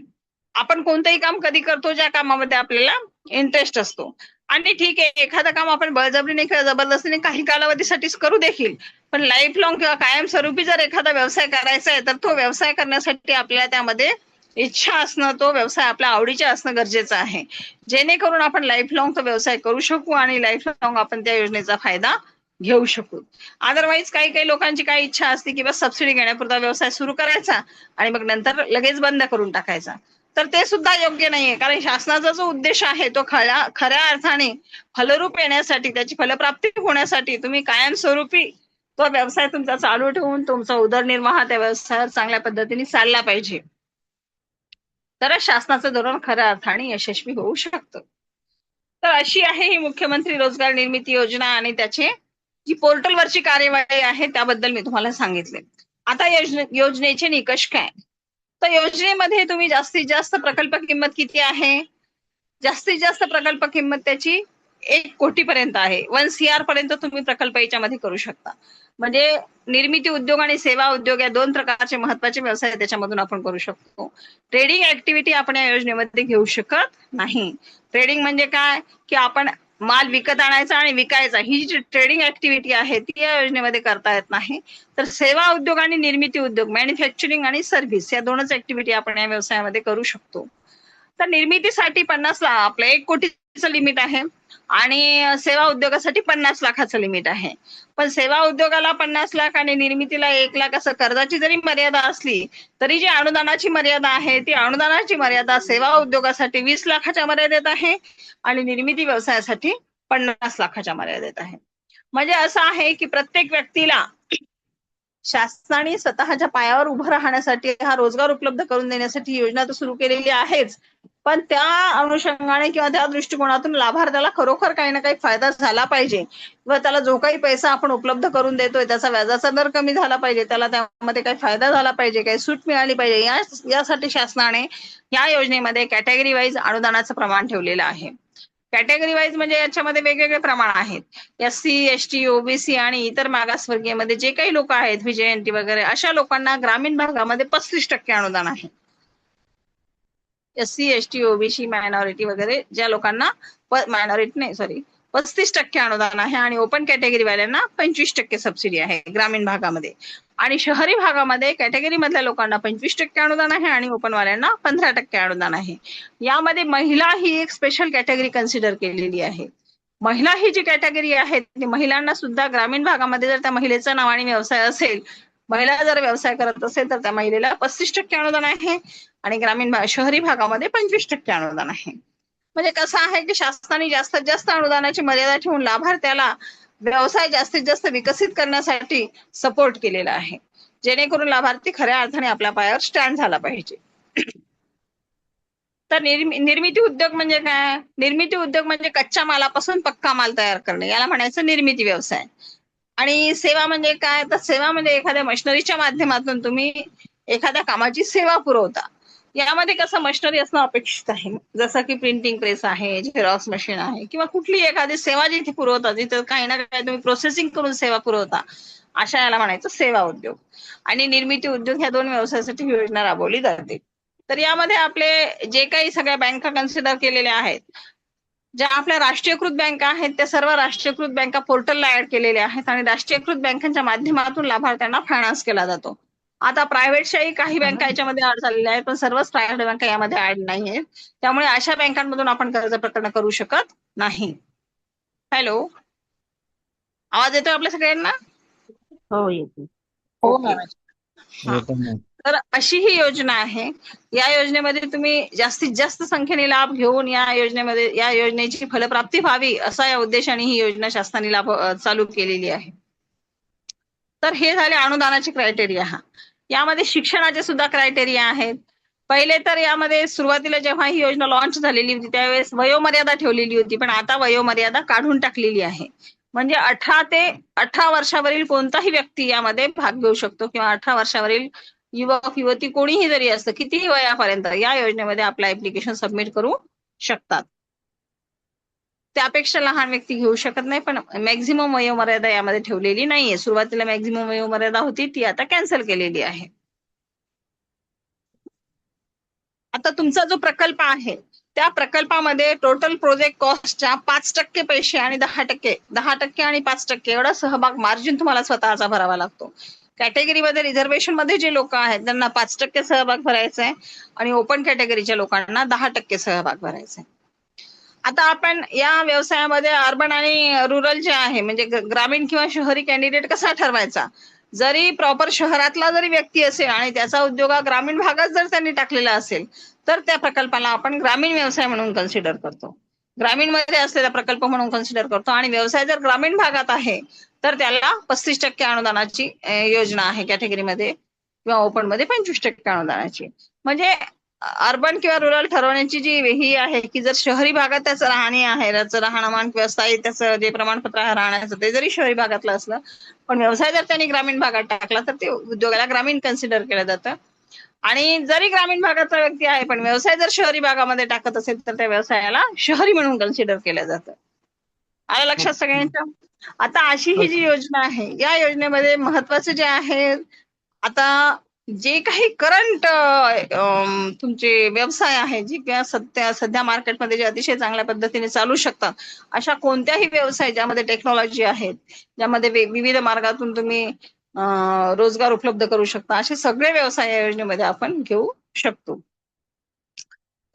[SPEAKER 2] आपण कोणतंही काम कधी करतो ज्या कामामध्ये आपल्याला इंटरेस्ट असतो. आणि ठीक आहे, एखादं काम आपण बळजबरीने किंवा जबरदस्तीने काही कालावधीसाठीच करू देखील, पण लाईफ लॉंग किंवा कायमस्वरूपी जर एखादा व्यवसाय करायचा आहे, तर तो व्यवसाय करण्यासाठी आपल्याला त्यामध्ये इच्छा असणं, तो व्यवसाय आपल्या आवडीचे असणं गरजेचं आहे, जेणेकरून आपण लाईफ लॉंग तो व्यवसाय करू शकू आणि लाईफ लॉंग आपण त्या योजनेचा फायदा घेऊ शकू. अदरवाईज काही काही लोकांची काय इच्छा असते की बस सबसिडी घेण्यापुरता व्यवसाय सुरू करायचा आणि मग नंतर लगेच बंद करून टाकायचा. तर ते सुद्धा योग्य नाहीये. कारण शासनाचा जो उद्देश आहे तो खऱ्या अर्थाने फलरूप येण्यासाठी, त्याची फलप्राप्ती होण्यासाठी तुम्ही कायमस्वरूपी तो व्यवसाय तुमचा चालू ठेवून तुमचा उदरनिर्वाह त्या व्यवसायावर चांगल्या पद्धतीने चालला पाहिजे. तरच शासनाचं धोरण खऱ्या अर्थाने यशस्वी होऊ शकतं. तर अशी आहे ही मुख्यमंत्री रोजगार निर्मिती योजना आणि त्याचे जी पोर्टलवरची कार्यवाही आहे त्याबद्दल मी तुम्हाला सांगितले. आता योजनेचे निकष काय? तर योजनेमध्ये तुम्ही जास्तीत जास्त प्रकल्प किंमत किती आहे? जास्तीत जास्त प्रकल्प किंमत त्याची 1 कोटीपर्यंत आहे. 1 CR पर्यंत तुम्ही प्रकल्प याच्यामध्ये करू शकता. म्हणजे निर्मिती उद्योग आणि सेवा उद्योग या 2 प्रकारचे महत्वाचे व्यवसाय त्याच्यामधून आपण करू शकतो. ट्रेडिंग ऍक्टिव्हिटी आपण या योजनेमध्ये घेऊ शकत नाही. ट्रेडिंग म्हणजे काय? की आपण माल विकत आणायचा आणि विकायचा, ही जी ट्रेडिंग ऍक्टिव्हिटी आहे ती या योजनेमध्ये करता येत नाही. तर सेवा उद्योग आणि निर्मिती उद्योग, मॅन्युफॅक्चरिंग आणि सर्व्हिस, या 2च ऍक्टिव्हिटी आपण या व्यवसायामध्ये करू शकतो. तर निर्मितीसाठी 50 लाख आपलं 1 कोटीचं लिमिट आहे आणि सेवा उद्योगासाठी 50 लाखाचं लिमिट आहे. पण सेवा उद्योगाला 50 लाख आणि निर्मितीला 1 लाख असं कर्जाची जरी मर्यादा असली तरी जी अनुदानाची मर्यादा आहे ती अनुदानाची मर्यादा सेवा उद्योगासाठी 20 लाखाच्या मर्यादेत आहे आणि निर्मिती व्यवसायासाठी 50 लाखाच्या मर्यादेत आहे. म्हणजे असं आहे की प्रत्येक व्यक्तीला शासनाने स्वतःच्या पायावर उभं राहण्यासाठी हा रोजगार उपलब्ध करून देण्यासाठी योजना तर सुरू केलेली आहेच, पण त्या अनुषंगाने किंवा त्या दृष्टिकोनातून लाभार्थ्याला खरोखर काही ना काही फायदा झाला पाहिजे व त्याला जो काही पैसा आपण उपलब्ध करून देतोय त्याचा व्याजाचा दर कमी झाला पाहिजे, त्याला त्यामध्ये काही फायदा झाला पाहिजे, काही सूट मिळाली पाहिजे, यासाठी शासनाने या योजनेमध्ये कॅटेगरी वाईज अनुदानाचं प्रमाण ठेवलेलं आहे. कॅटेगरी वाईज म्हणजे याच्यामध्ये वेगवेगळे प्रमाण आहेत. SC, ST, OBC आणि इतर मागासवर्गीय मध्ये जे काही लोक आहेत, VJNT वगैरे, अशा लोकांना ग्रामीण भागामध्ये 35% अनुदान आहे. SC, ST, OBC, मायनॉरिटी वगैरे ज्या लोकांना, मायनॉरिटी नाही सॉरी 35% अनुदान आहे आणि ओपन कॅटेगरी वाल्यांना 25% सबसिडी आहे ग्रामीण भागामध्ये. आणि शहरी भागामध्ये कॅटेगरी मधल्या लोकांना 25% अनुदान आहे आणि ओपन वाल्यांना 15% अनुदान आहे. यामध्ये महिला ही एक स्पेशल कॅटेगरी कन्सिडर केलेली आहे. महिला ही जी कॅटेगरी आहे ती महिलांना सुद्धा ग्रामीण भागामध्ये जर त्या महिलेचं नाव आणि व्यवसाय असेल, महिला जर व्यवसाय करत असेल तर त्या महिलेला 35% अनुदान आहे आणि शहरी भागामध्ये 25% अनुदान आहे. म्हणजे कसं आहे की शासनाने जास्तीत जास्त अनुदानाची मर्यादा ठेवून लाभार्थ्याला व्यवसाय जास्तीत जास्त विकसित करण्यासाठी सपोर्ट केलेला आहे, जेणेकरून लाभार्थी खऱ्या अर्थाने आपल्या पायावर स्टँड झाला पाहिजे. तर निर्मिती उद्योग म्हणजे काय? निर्मिती उद्योग म्हणजे कच्च्या मालापासून पक्का माल तयार करणे, याला म्हणायचं निर्मिती व्यवसाय. आणि सेवा म्हणजे काय? तर सेवा म्हणजे एखाद्या मशिनरीच्या माध्यमातून तुम्ही एखाद्या कामाची सेवा पुरवता. यामध्ये कसं मशिनरी असणं अपेक्षित आहे, जसं की प्रिंटिंग प्रेस आहे, झेरॉक्स मशीन आहे, किंवा कुठली एखादी सेवा जिथे पुरवता, जिथे काही ना काही तुम्ही प्रोसेसिंग करून सेवा पुरवता, अशा याला म्हणायचं सेवा उद्योग. आणि निर्मिती उद्योग ह्या 2 व्यवसायासाठी ही योजना राबवली जाते. तर यामध्ये आपले जे काही सगळ्या बँका कन्सिडर केलेल्या आहेत, ज्या आपल्या राष्ट्रीयकृत बँका आहेत त्या सर्व राष्ट्रीयकृत बँका पोर्टलला ऍड केलेल्या आहेत आणि राष्ट्रीयकृत बँकांच्या माध्यमातून लाभार्थ्यांना फायनान्स केला जातो. आता प्रायव्हेटच्याही काही बँका याच्यामध्ये ऍड झालेल्या आहेत, पण सर्वच प्रायव्हेट बँका यामध्ये ऍड नाही आहेत. त्यामुळे अशा बँकांमधून आपण कर्ज प्रकरण करू शकत नाही. हॅलो, आवाज येतोय आपल्या सगळ्यांना?
[SPEAKER 3] हो येते.
[SPEAKER 1] हो
[SPEAKER 2] ओके.
[SPEAKER 1] मॅम.
[SPEAKER 2] हा.
[SPEAKER 3] येते मॅम.
[SPEAKER 2] तर अशी ही योजना आहे. या योजनेमध्ये तुम्ही जास्तीत जास्त संख्येने लाभ घेऊन या योजनेची फलप्राप्ती व्हावी असा या उद्देशाने ही योजना शासनाने चालू केलेली आहे. तर हे झाले अनुदानाचे क्रायटेरिया. यामध्ये शिक्षणाचे सुद्धा क्रायटेरिया आहेत. पहिले तर यामध्ये सुरुवातीला जेव्हा ही योजना लॉन्च झालेली होती त्यावेळेस वयोमर्यादा ठेवलेली होती, पण आता वयोमर्यादा काढून टाकलेली आहे. म्हणजे 18 वर्षावरील कोणताही व्यक्ती यामध्ये भाग घेऊ शकतो किंवा 18 वर्षावरील युवक युवती कोणीही जरी असतं, कितीही वयापर्यंत या योजनेमध्ये आपलं ऍप्लिकेशन सबमिट करू शकतात. त्यापेक्षा लहान व्यक्ती घेऊ शकत नाही, पण मॅक्झिमम वयोमर्यादा यामध्ये ठेवलेली नाहीये. सुरुवातीला मॅक्झिमम वयोमर्यादा होती ती आता कॅन्सल केलेली आहे. आता तुमचा जो प्रकल्प आहे त्या प्रकल्पामध्ये टोटल प्रोजेक्ट कॉस्टच्या 5% पैसे आणि 10% आणि 5% एवढा सहभाग मार्जिन तुम्हाला स्वतःचा भरावा लागतो. कॅटेगरीमध्ये रिझर्वेशन मध्ये जे लोक आहेत त्यांना 5% सहभाग भरायचा आहे आणि ओपन कॅटेगरीच्या लोकांना 10% सहभाग भरायचा आहे. आता आपण या व्यवसायामध्ये अर्बन आणि रुरल जे आहे म्हणजे ग्रामीण किंवा शहरी कॅन्डिडेट कसा ठरवायचा. जरी प्रॉपर शहरातला जरी व्यक्ती असेल आणि त्याचा उद्योग हा ग्रामीण भागात जर त्यांनी टाकलेला असेल तर त्या प्रकल्पाला आपण ग्रामीण व्यवसाय म्हणून कन्सिडर करतो, ग्रामीण मध्ये असलेला प्रकल्प म्हणून कन्सिडर करतो. आणि व्यवसाय जर ग्रामीण भागात आहे तर त्याला 35% अनुदानाची योजना आहे कॅटेगरीमध्ये किंवा ओपन मध्ये 25% अनुदानाची. म्हणजे अर्बन किंवा रुरल ठरवण्याची जी ही आहे की जर शहरी भागात त्याचं राहणे आहे, त्याचं राहणीमान किंवा स्थायी त्याचं जे प्रमाणपत्र आहे राहण्याचं ते जरी शहरी भागातलं असलं पण व्यवसाय जर त्यांनी ग्रामीण भागात टाकला तर ते उद्योगाला ग्रामीण कन्सिडर केलं जातं. आणि जरी ग्रामीण भागाचा व्यक्ती आहे पण व्यवसाय जर शहरी भागामध्ये टाकत असेल तर त्या व्यवसायाला शहरी म्हणून कन्सिडर केलं जातं. आलं लक्षात सगळ्यांच्या. आता अशी ही जी योजना आहे या योजनेमध्ये महत्वाचं जे आहे आता जे काही करंट तुमचे व्यवसाय आहे जे सध्या मार्केटमध्ये जे अतिशय चांगल्या पद्धतीने चालू शकतात अशा कोणत्याही व्यवसाय ज्यामध्ये टेक्नॉलॉजी आहेत, ज्यामध्ये विविध मार्गातून तुम्ही रोजगार उपलब्ध करू शकता असे सगळे व्यवसाय या योजनेमध्ये आपण घेऊ शकतो.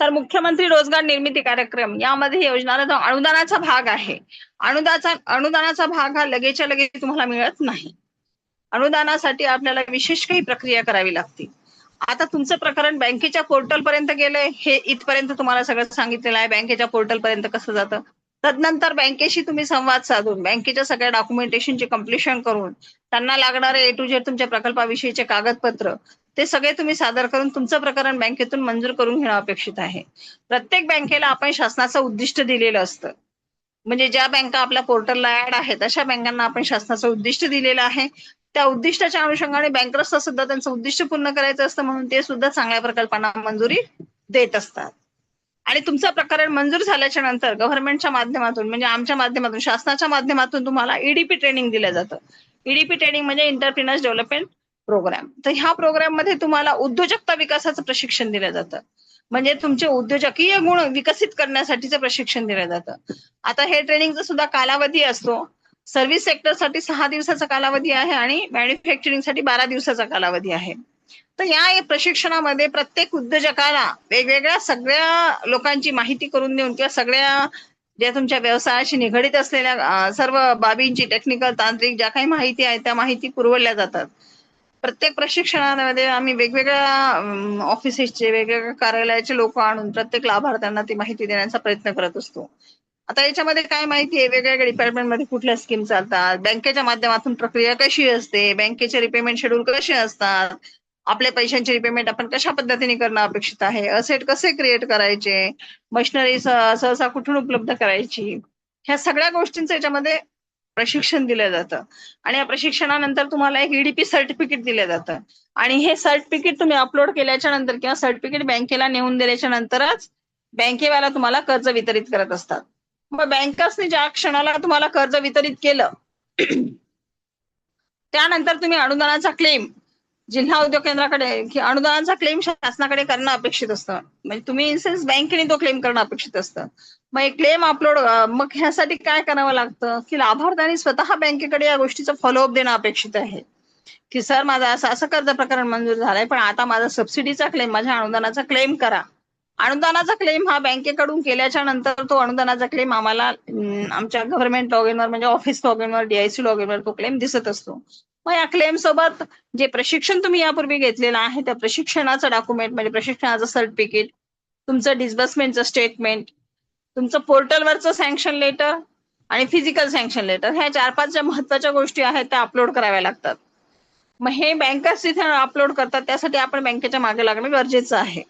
[SPEAKER 2] तर मुख्यमंत्री रोजगार निर्मिती कार्यक्रम यामध्ये योजना जो अनुदानाचा भाग आहे, अनुदानाचा भाग हा लगेचच्या लगेच तुम्हाला मिळत नाही. अनुदानासाठी आपल्याला विशेष काही प्रक्रिया करावी लागते. आता तुमचं प्रकरण बँकेच्या पोर्टल पर्यंत गेलंय हे इथपर्यंत तुम्हाला सगळं सांगितलेलं आहे. बँकेच्या पोर्टल पर्यंत कसं जातं, तदनंतर बँकेशी तुम्ही संवाद साधून बँकेच्या सगळ्या डॉक्युमेंटेशनचे कम्प्लिशन करून त्यांना लागणारे A to Z तुमच्या प्रकल्पाविषयीचे कागदपत्र ते सगळे तुम्ही सादर करून तुमचं प्रकरण बँकेतून मंजूर करून घेणं अपेक्षित आहे. प्रत्येक बँकेला आपण शासनाचं उद्दिष्ट दिलेलं असतं. म्हणजे ज्या बँका आपल्या पोर्टलला ऍड आहेत अशा बँकांना आपण शासनाचं उद्दिष्ट दिलेलं आहे. त्या उद्दिष्टाच्या अनुषंगाने बँकर्सला सुद्धा त्यांचं उद्दिष्ट पूर्ण करायचं असतं म्हणून ते सुद्धा चांगल्या प्रकल्पांना मंजुरी देत असतात. आणि तुमचं प्रकरण मंजूर झाल्याच्या नंतर गव्हर्नमेंटच्या माध्यमातून म्हणजे आमच्या माध्यमातून शासनाच्या माध्यमातून तुम्हाला ईडीपी ट्रेनिंग दिलं जातं. ईडीपी ट्रेनिंग म्हणजे एंटरप्रिनर्स डेव्हलपमेंट प्रोग्राम. तर ह्या प्रोग्राम मध्ये तुम्हाला उद्योजकता विकासाचं प्रशिक्षण दिलं जातं. म्हणजे तुमचे उद्योजकीय गुण विकसित करण्यासाठीचं प्रशिक्षण दिलं जातं. आता हे ट्रेनिंगचा सुद्धा कालावधी असतो. सर्व्हिस सेक्टरसाठी 6 दिवसाचा कालावधी आहे आणि मॅन्युफॅक्चरिंगसाठी 12 दिवसाचा कालावधी आहे. तर या प्रशिक्षणामध्ये प्रत्येक उद्योजकाला वेगवेगळ्या सगळ्या लोकांची माहिती करून देऊन किंवा सगळ्या ज्या तुमच्या व्यवसायाशी निगडीत असलेल्या सर्व बाबींची टेक्निकल तांत्रिक ज्या काही माहिती आहे त्या माहिती पुरवल्या जातात. प्रत्येक प्रशिक्षणामध्ये आम्ही वेगवेगळ्या ऑफिसेसचे वेगवेगळ्या कार्यालयाचे लोक आणून प्रत्येक लाभार्थ्यांना ती माहिती देण्याचा प्रयत्न करत असतो. आता याच्यामध्ये काय माहिती आहे, वेगवेगळ्या डिपार्टमेंटमध्ये कुठल्या स्कीम चालतात, बँकेच्या माध्यमातून प्रक्रिया कशी असते, बँकेचे रिपेमेंट शेड्यूल कसे असतात, आपल्या पैशांची रिपेमेंट आपण कशा पद्धतीने करणं अपेक्षित आहे, असेट कसे क्रिएट करायचे, मशिनरी सहसा कुठून उपलब्ध करायची, ह्या सगळ्या गोष्टींचं याच्यामध्ये प्रशिक्षण दिलं जातं. आणि या प्रशिक्षणानंतर तुम्हाला एक ईडीपी सर्टिफिकेट दिलं जातं आणि हे सर्टिफिकेट तुम्ही अपलोड केल्याच्या नंतर किंवा सर्टिफिकेट बँकेला नेऊन दिल्याच्या नंतरच बँकेवाला तुम्हाला कर्ज वितरित करत असतात. मग बँकर्सने ज्या क्षणाला तुम्हाला कर्ज वितरित केलं त्यानंतर तुम्ही अनुदानाचा क्लेम जिल्हा उद्योग केंद्राकडे अनुदानाचा क्लेम शासनाकडे करणं अपेक्षित असतं. म्हणजे तुम्ही इन्सेन्स बँकेने तो क्लेम करणं अपेक्षित असतं. मग एक क्लेम अपलोड मग ह्यासाठी काय करावं लागतं की लाभार्थ्यांनी स्वतः बँकेकडे या गोष्टीचं फॉलोअप देणं अपेक्षित आहे की सर माझं असं कर्ज प्रकरण मंजूर झालंय पण आता माझा सबसिडीचा क्लेम माझ्या अनुदानाचा क्लेम करा. अनुदानाचा क्लेम हा बँकेकडून केल्याच्या नंतर तो अनुदानाचा क्लेम आम्हाला आमच्या गव्हर्नमेंट लॉग इनवर म्हणजे ऑफिस लॉग इनवर DIC लॉग इनवर तो क्लेम दिसत असतो. मग या क्लेम सोबत जे प्रशिक्षण तुम्ही यापूर्वी घेतलेलं आहे त्या प्रशिक्षणाचं डॉक्युमेंट म्हणजे प्रशिक्षणाचं सर्टिफिकेट, तुमचं डिस्बर्समेंटचं स्टेटमेंट, तुमचं पोर्टलवरचं सँक्शन लेटर आणि फिजिकल सँक्शन लेटर, ह्या 4-5 ज्या महत्वाच्या गोष्टी आहेत त्या अपलोड कराव्या लागतात. मग हे बँकर्स तिथे अपलोड करतात, त्यासाठी आपण बँकेच्या मागे लागणं गरजेचं आहे.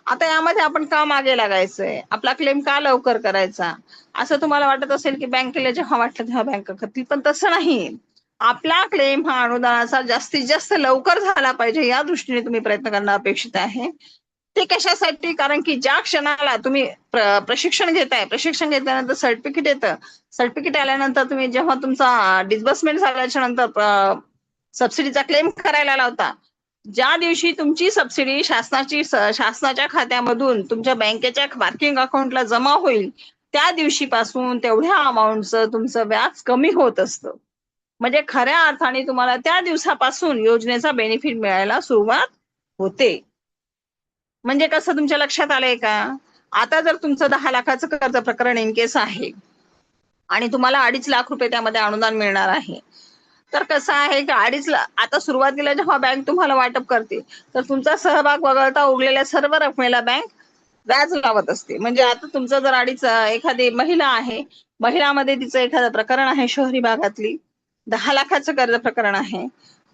[SPEAKER 2] आता यामध्ये आपण का मागे लागायचंय, आपला क्लेम का लवकर करायचा, असं तुम्हाला वाटत असेल की बँकेला जेव्हा वाटलं तेव्हा बँक करतील, पण तसं नाही. आपला क्लेम हा अनुदानाचा जास्तीत जास्त लवकर झाला पाहिजे या दृष्टीने तुम्ही प्रयत्न करणं अपेक्षित आहे. ते कशासाठी, कारण की ज्या क्षणाला तुम्ही प्रशिक्षण घेताय, प्रशिक्षण घेतल्यानंतर सर्टिफिकेट येतं, सर्टिफिकेट आल्यानंतर तुम्ही जेव्हा तुमचा डिस्बर्समेंट झाल्याच्या नंतर सबसिडीचा क्लेम करायला लावता, ज्या दिवशी तुमची सबसिडी शासनाच्या खात्यामधून तुमच्या बँकेच्या पार्किंग अकाउंटला जमा होईल त्या दिवशीपासून तेवढ्या अमाऊंटचं तुमचं व्याज कमी होत असतं. म्हणजे खऱ्या अर्थाने तुम्हाला त्या दिवसापासून योजनेचा बेनिफिट मिळायला सुरुवात होते. म्हणजे कसं तुमच्या लक्षात आलंय का? आता जर तुमचं 10 लाखाचं कर्ज प्रकरण इन केस आहे आणि तुम्हाला 2.5 लाख रुपये त्यामध्ये अनुदान मिळणार आहे, तर कसं आहे की 2.5 लाख, आता सुरुवातीला जेव्हा बँक तुम्हाला वाटप करते तर तुमचा सहभाग वगळता उरलेल्या सर्व रकमेला बँक व्याज लावत असते. म्हणजे आता तुमचं जर एखादी महिला आहे, महिलामध्ये तिचं एखादं प्रकरण आहे शहरी भागातली, 10 लाखाचं कर्ज प्रकरण आहे,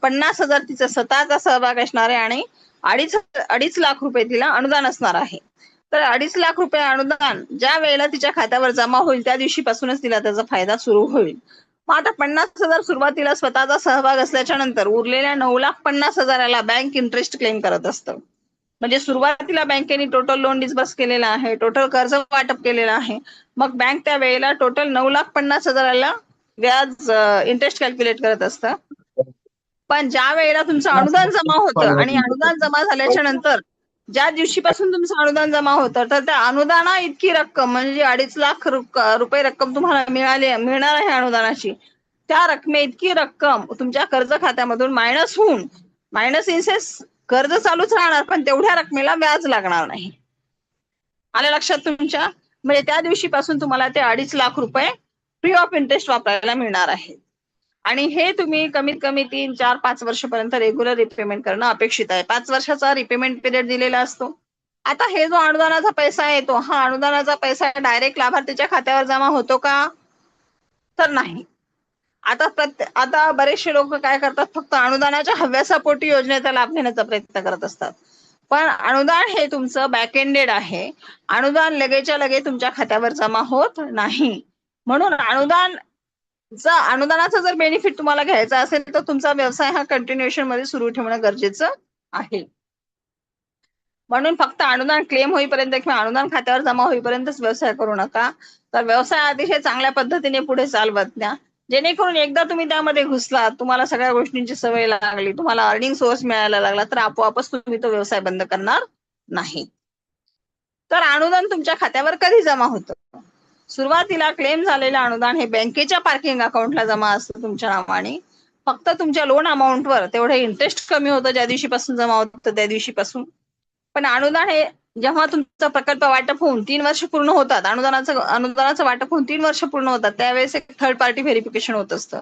[SPEAKER 2] 50,000 तिचा स्वतःचा सहभाग असणार आहे आणि 2.5 लाख रुपये तिला अनुदान असणार आहे. तर 2.5 लाख रुपये अनुदान ज्या वेळेला तिच्या खात्यावर जमा होईल त्या दिवशीपासूनच तिला त्याचा फायदा सुरू होईल. मग आता 50,000 सुरुवातीला स्वतःचा सहभाग असल्याच्या नंतर उरलेल्या 9,50,000ला बँक इंटरेस्ट क्लेम करत असतं. म्हणजे सुरुवातीला बँकेने टोटल लोन डिस्बर्स केलेलं आहे, टोटल कर्ज वाटप केलेलं आहे, मग बँक त्या वेळेला टोटल 9,50,000ला व्याज इंटरेस्ट कॅल्क्युलेट करत असतं. पण ज्या वेळेला तुमचं अनुदान जमा होतं आणि अनुदान जमा झाल्याच्या नंतर ज्या दिवशीपासून तुमचं अनुदान जमा होतं तर त्या अनुदाना इतकी रक्कम म्हणजे 2.5 लाख रुपये रक्कम तुम्हाला मिळणार आहे अनुदानाची, त्या रकमे इतकी रक्कम तुमच्या कर्ज खात्यामधून मायनस होऊन, मायनस इन सेन्स कर्ज चालूच राहणार पण तेवढ्या रकमेला व्याज लागणार नाही. आलं लक्षात तुमच्या? म्हणजे त्या दिवशीपासून तुम्हाला ते 2.5 लाख रुपये फ्री ऑफ इंटरेस्ट वापरायला मिळणार आहे. आणि हे तुम्ही कमीत कमी 3, 4, 5 वर्षापर्यंत रेग्युलर रिपेमेंट करणं अपेक्षित आहे. 5 वर्षाचा रिपेमेंट पिरियड दिलेला असतो. आता हे जो अनुदानाचा पैसा येतो, हा अनुदानाचा पैसा डायरेक्ट लाभार्थीच्या खात्यावर जमा होतो का? तर नाही. आता बरेचसे लोक काय करतात, फक्त अनुदानाच्या हव्यासापोटी योजनेचा लाभ घेण्याचा प्रयत्न करत असतात. पण अनुदान हे तुमचं बॅकएंडेड आहे. अनुदान लगेच्या लगे तुमच्या खात्यावर जमा होत नाही. म्हणून अनुदानाचा जर बेनिफिट तुम्हाला घ्यायचा असेल तर तुमचा व्यवसाय हा कंटिन्युएशन मध्ये सुरू ठेवणं गरजेचं आहे. म्हणून फक्त अनुदान क्लेम होईपर्यंत किंवा अनुदान खात्यावर जमा होईपर्यंतच व्यवसाय करू नका, तर व्यवसाय अतिशय चांगल्या पद्धतीने पुढे चालवत न्या, जेणेकरून एकदा तुम्ही त्यामध्ये घुसलात, तुम्हाला सगळ्या गोष्टींची सवय लागली, तुम्हाला अर्निंग सोर्स मिळायला लागला, तर आपोआपच तुम्ही तो व्यवसाय बंद करणार नाही. तर अनुदान तुमच्या खात्यावर कधी जमा होतं? सुरुवातीला क्लेम झालेलं अनुदान हे बँकेच्या पार्किंग अकाउंटला जमा असतं तुमच्या नावाने. फक्त तुमच्या लोन अमाऊंटवर तेवढे इंटरेस्ट कमी होतं ज्या दिवशीपासून जमा होतं त्या दिवशीपासून. पण अनुदान हे जेव्हा तुमचा प्रकल्प वाटप होऊन 3 वर्ष पूर्ण होतात, अनुदानाचं वाटप होऊन 3 वर्ष पूर्ण होतात, त्यावेळेस एक थर्ड पार्टी व्हेरिफिकेशन होत असतं.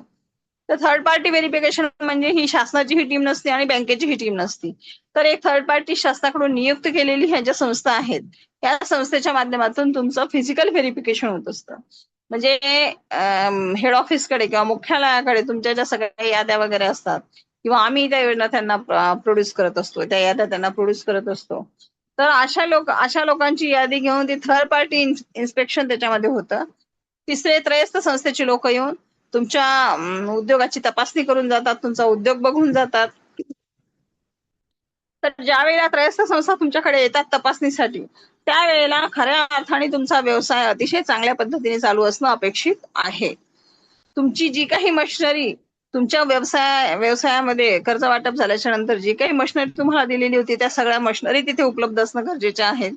[SPEAKER 2] तर थर्ड पार्टी व्हेरिफिकेशन म्हणजे ही शासनाची ही टीम नसते आणि बँकेची ही टीम नसती, तर एक थर्ड पार्टी शासनाकडून नियुक्त केलेली ह्या ज्या संस्था आहेत, या संस्थेच्या माध्यमातून तुमचं फिजिकल व्हेरिफिकेशन होत असतं. म्हणजे हेड ऑफिसकडे किंवा मुख्यालयाकडे तुमच्या ज्या सगळ्या याद्या वगैरे असतात किंवा आम्ही त्या योजना त्यांना प्रोड्यूस करत असतो, त्या याद्या त्यांना प्रोड्यूस करत असतो, तर अशा लोकांची यादी घेऊन ती थर्ड पार्टी इन्स्पेक्शन त्याच्यामध्ये होतं. तिसरे त्रयस्थ संस्थेची लोक येऊन तुमच्या उद्योगाची तपासणी करून जातात, तुमचा उद्योग बघून जातात. तर ज्या वेळेला त्रयस्थ संस्था तुमच्याकडे येतात तपासणीसाठी, त्यावेळेला खऱ्या अर्थाने तुमचा व्यवसाय अतिशय चांगल्या पद्धतीने चालू असणं अपेक्षित आहे. तुमची जी काही मशिनरी तुमच्या व्यवसायामध्ये कर्ज वाटप झाल्याच्या नंतर जी काही मशिनरी तुम्हाला दिलेली होती त्या सगळ्या मशिनरी तिथे उपलब्ध असणं गरजेचे आहे.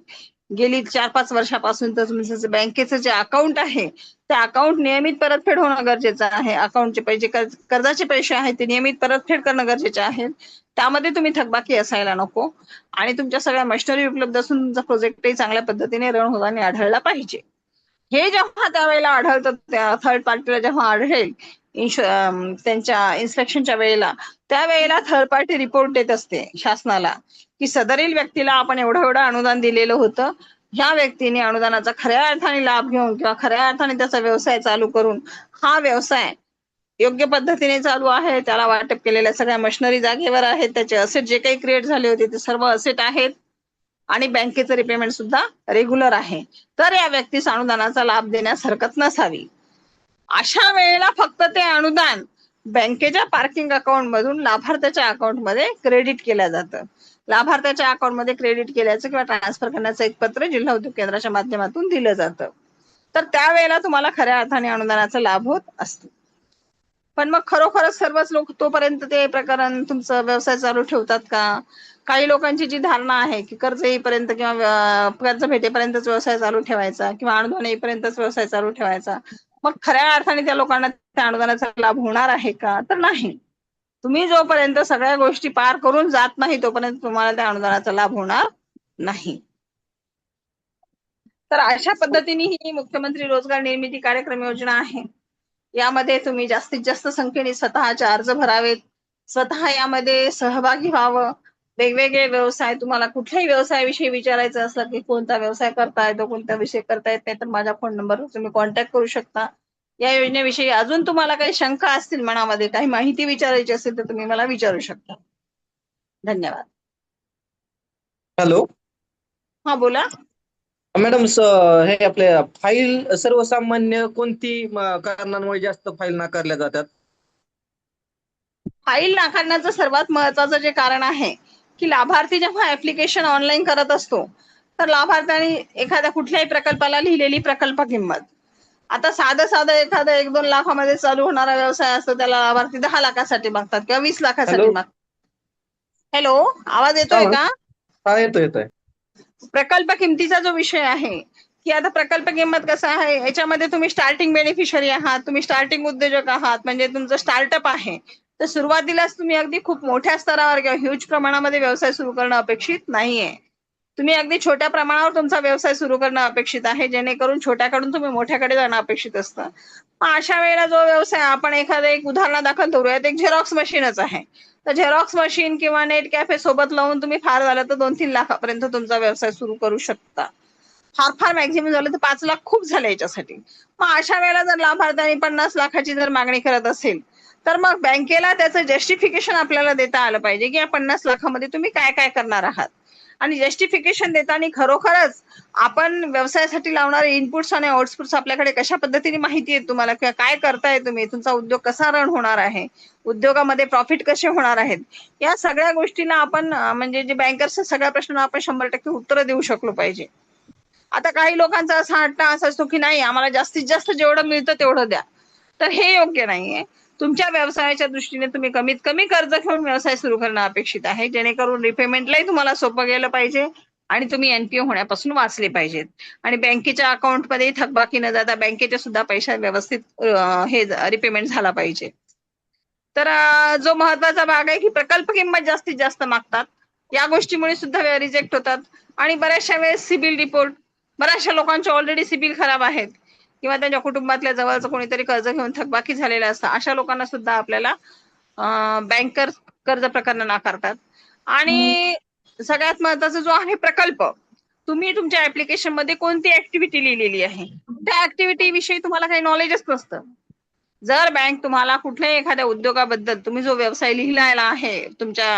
[SPEAKER 2] गेली 4-5 वर्षापासून तर तुमचं बँकेचं जे अकाउंट आहे त्या अकाउंट नियमित परतफेड होणं गरजेचं आहे. अकाउंटचे पैसे, कर्जाचे पैसे आहेत ते नियमित परतफेड करणं गरजेचे आहे. त्यामध्ये तुम्ही थकबाकी असायला नको आणि तुमच्या सगळ्या मशिनरी उपलब्ध असून तुमचा प्रोजेक्टही चांगल्या पद्धतीने रन होताना आढळला पाहिजे. हे जेव्हा त्यावेळेला आढळतं, त्या थर्ड पार्टीला जेव्हा आढळेल त्यांच्या इन्स्पेक्शनच्या वेळेला, त्यावेळेला थर्ड पार्टी रिपोर्ट देत असते शासनाला की सदरील व्यक्तीला आपण एवढं अनुदान दिलेलं होतं, ह्या व्यक्तीने अनुदानाचा खऱ्या अर्थाने लाभ घेऊन किंवा खऱ्या अर्थाने त्याचा व्यवसाय चालू करून हा व्यवसाय योग्य पद्धतीने चालू आहे, त्याला वाटप केलेल्या सगळ्या मशिनरी जागेवर आहेत, त्याचे असेट जे काही क्रिएट झाले होते ते सर्व असेट आहेत आणि बँकेचं रिपेमेंट सुद्धा रेग्युलर आहे, तर या व्यक्तीस अनुदानाचा लाभ देण्यास हरकत नसावी. अशा वेळेला फक्त ते अनुदान बँकेच्या पार्किंग अकाउंट मधून लाभार्थ्याच्या अकाउंट मध्ये क्रेडिट केलं जातं. लाभार्थ्याच्या अकाउंट मध्ये क्रेडिट केल्याचं किंवा ट्रान्सफर करण्याचं एक पत्र जिल्हा उद्योग केंद्राच्या माध्यमातून दिलं जातं. तर त्यावेळेला तुम्हाला खऱ्या अर्थाने अनुदानाचा लाभ होत असतो. पण मग खरोखरच सर्वच लोक तोपर्यंत ते प्रकरण तुमचं व्यवसाय चालू ठेवतात का? काही लोकांची जी धारणा आहे की कर्ज येईपर्यंत किंवा कर्ज भेटेपर्यंतच व्यवसाय चालू ठेवायचा किंवा अनुदान येईपर्यंतच व्यवसाय चालू ठेवायचा, मग खऱ्या अर्थाने त्या लोकांना त्या अनुदानाचा लाभ होणार आहे का? तर नाही. तुम्ही जोपर्यंत सगळ्या गोष्टी पार करून जात नाही तोपर्यंत तुम्हाला त्या अनुदानाचा लाभ होणार नाही. तर अशा पद्धतीने ही मुख्यमंत्री रोजगार निर्मिती कार्यक्रम योजना आहे. यामध्ये तुम्ही जास्तीत जास्त संख्येने स्वतःचे अर्ज भरावेत, स्वतः यामध्ये सहभागी व्हावं. वेगवेगळे व्यवसाय, तुम्हाला कुठल्याही व्यवसायाविषयी विचारायचं असलं की कोणता व्यवसाय करता येतो, कोणता विषय करता येत नाही, तर माझ्या फोन नंबरवर तुम्ही कॉन्टॅक्ट करू शकता. या योजनेविषयी अजून तुम्हाला काही शंका असतील, मनामध्ये काही माहिती विचारायची असेल, तर तुम्ही मला विचारू शकता. धन्यवाद.
[SPEAKER 3] हॅलो
[SPEAKER 2] हा बोला.
[SPEAKER 3] मॅडम, हे आपले फाईल सर्वसामान्य कोणती कारणांमुळे जास्त फाईल नाकारल्या जातात?
[SPEAKER 2] फाईल नाकारण्याचं सर्वात महत्वाचं जे कारण आहे की लाभार्थी जेव्हा ऍप्लिकेशन ऑनलाईन करत असतो, तर लाभार्थ्याने एखाद्या कुठल्याही प्रकल्पाला लिहिलेली प्रकल्प किंमत, आता साधं एखादं 1-2 लाखामध्ये चालू होणारा व्यवसाय असतो, त्याला लाभार्थी 10 लाखासाठी मागतात किंवा 20 लाखासाठी मागतात. हॅलो, आवाज येतोय का?
[SPEAKER 3] हा, येतोय.
[SPEAKER 2] प्रकल्प किमतीचा जो विषय आहे की आता प्रकल्प किंमत कसा आहे, याच्यामध्ये तुम्ही स्टार्टिंग बेनिफिशरी आहात, तुम्ही स्टार्टिंग उद्योजक आहात, म्हणजे तुमचं स्टार्टअप आहे, तर सुरुवातीलाच तुम्ही अगदी खूप मोठ्या स्तरावर किंवा ह्यूज प्रमाणामध्ये व्यवसाय सुरू करणं अपेक्षित नाहीये. तुम्ही अगदी छोट्या प्रमाणावर तुमचा व्यवसाय सुरू करणं अपेक्षित आहे, जेणेकरून छोट्याकडून तुम्ही मोठ्याकडे जाणं अपेक्षित असतं. अशा वेळेला जो व्यवसाय आपण एखादं एक उदाहरणादाखल धरूयात, एक झेरॉक्स मशीनच आहे, तर झेरॉक्स मशीन किंवा नेट कॅफे सोबत लावून तुम्ही फार झालं तर 2-3 लाखापर्यंत तुमचा व्यवसाय सुरू करू शकता. फार मॅक्झिमम झालं तर 5 लाख खूप झाले याच्यासाठी. मग अशा वेळेला जर लाभार्थ्याने 50 लाखाची जर मागणी करत असेल, तर मग बँकेला त्याचं जस्टिफिकेशन आपल्याला देता आलं पाहिजे की या 50 लाखामध्ये तुम्ही काय काय करणार आहात. आणि जस्टिफिकेशन देताना खरोखरच आपण व्यवसायासाठी लावणारे इनपुट्स आणि आउटपुट्स आपल्याकडे कशा पद्धतीने माहिती आहे तुम्हाला, किंवा काय करताय तुम्ही, तुमचा उद्योग कसा रन होणार आहे, उद्योगामध्ये प्रॉफिट कसे होणार आहेत, या सगळ्या गोष्टीला आपण म्हणजे जे बँकर्सच्या सगळ्या प्रश्नांना आपण 100% उत्तर देऊ शकलो पाहिजे. आता काही लोकांचा असा हट्टा असा असतो की नाही, आम्हाला जास्तीत जास्त जेवढं मिळतं तेवढं द्या, तर हे योग्य नाहीये. तुमच्या व्यवसायाच्या दृष्टीने तुम्ही कमीत कमी कर्ज घेऊन व्यवसाय सुरू करणं अपेक्षित आहे, जेणेकरून रिपेमेंटलाही तुम्हाला सोपं गेलं पाहिजे आणि तुम्ही एनपीओ होण्यापासून वाचले पाहिजेत. आणि बँकेच्या अकाउंटमध्ये थकबाकी न जाता बँकेचे सुद्धा पैसा व्यवस्थित हे रिपेमेंट झाला पाहिजे. तर जो महत्वाचा भाग आहे की प्रकल्प किंमत जास्तीत जास्त मागतात, या गोष्टीमुळे सुद्धा रिजेक्ट होतात. आणि बऱ्याचशा वेळेस सिबिल रिपोर्ट, बऱ्याचशा लोकांचे ऑलरेडी सिबिल खराब आहेत किंवा त्यांच्या कुटुंबातल्या जवळचं कोणीतरी कर्ज घेऊन थकबाकी झालेलं असतं, अशा लोकांना सुद्धा आपल्याला बँकर कर्ज प्रकरण नाकारतात. आणि सगळ्यात महत्वाचा जो आहे प्रकल्प, तुम्ही तुमच्या ऍप्लिकेशन मध्ये कोणती ऍक्टिव्हिटी लिहिलेली आहे, त्या ऍक्टिव्हिटी विषयी तुम्हाला काही नॉलेजच नसतं. जर बँक तुम्हाला कुठल्याही एखाद्या उद्योगाबद्दल, तुम्ही जो व्यवसाय लिहिलेला आहे तुमच्या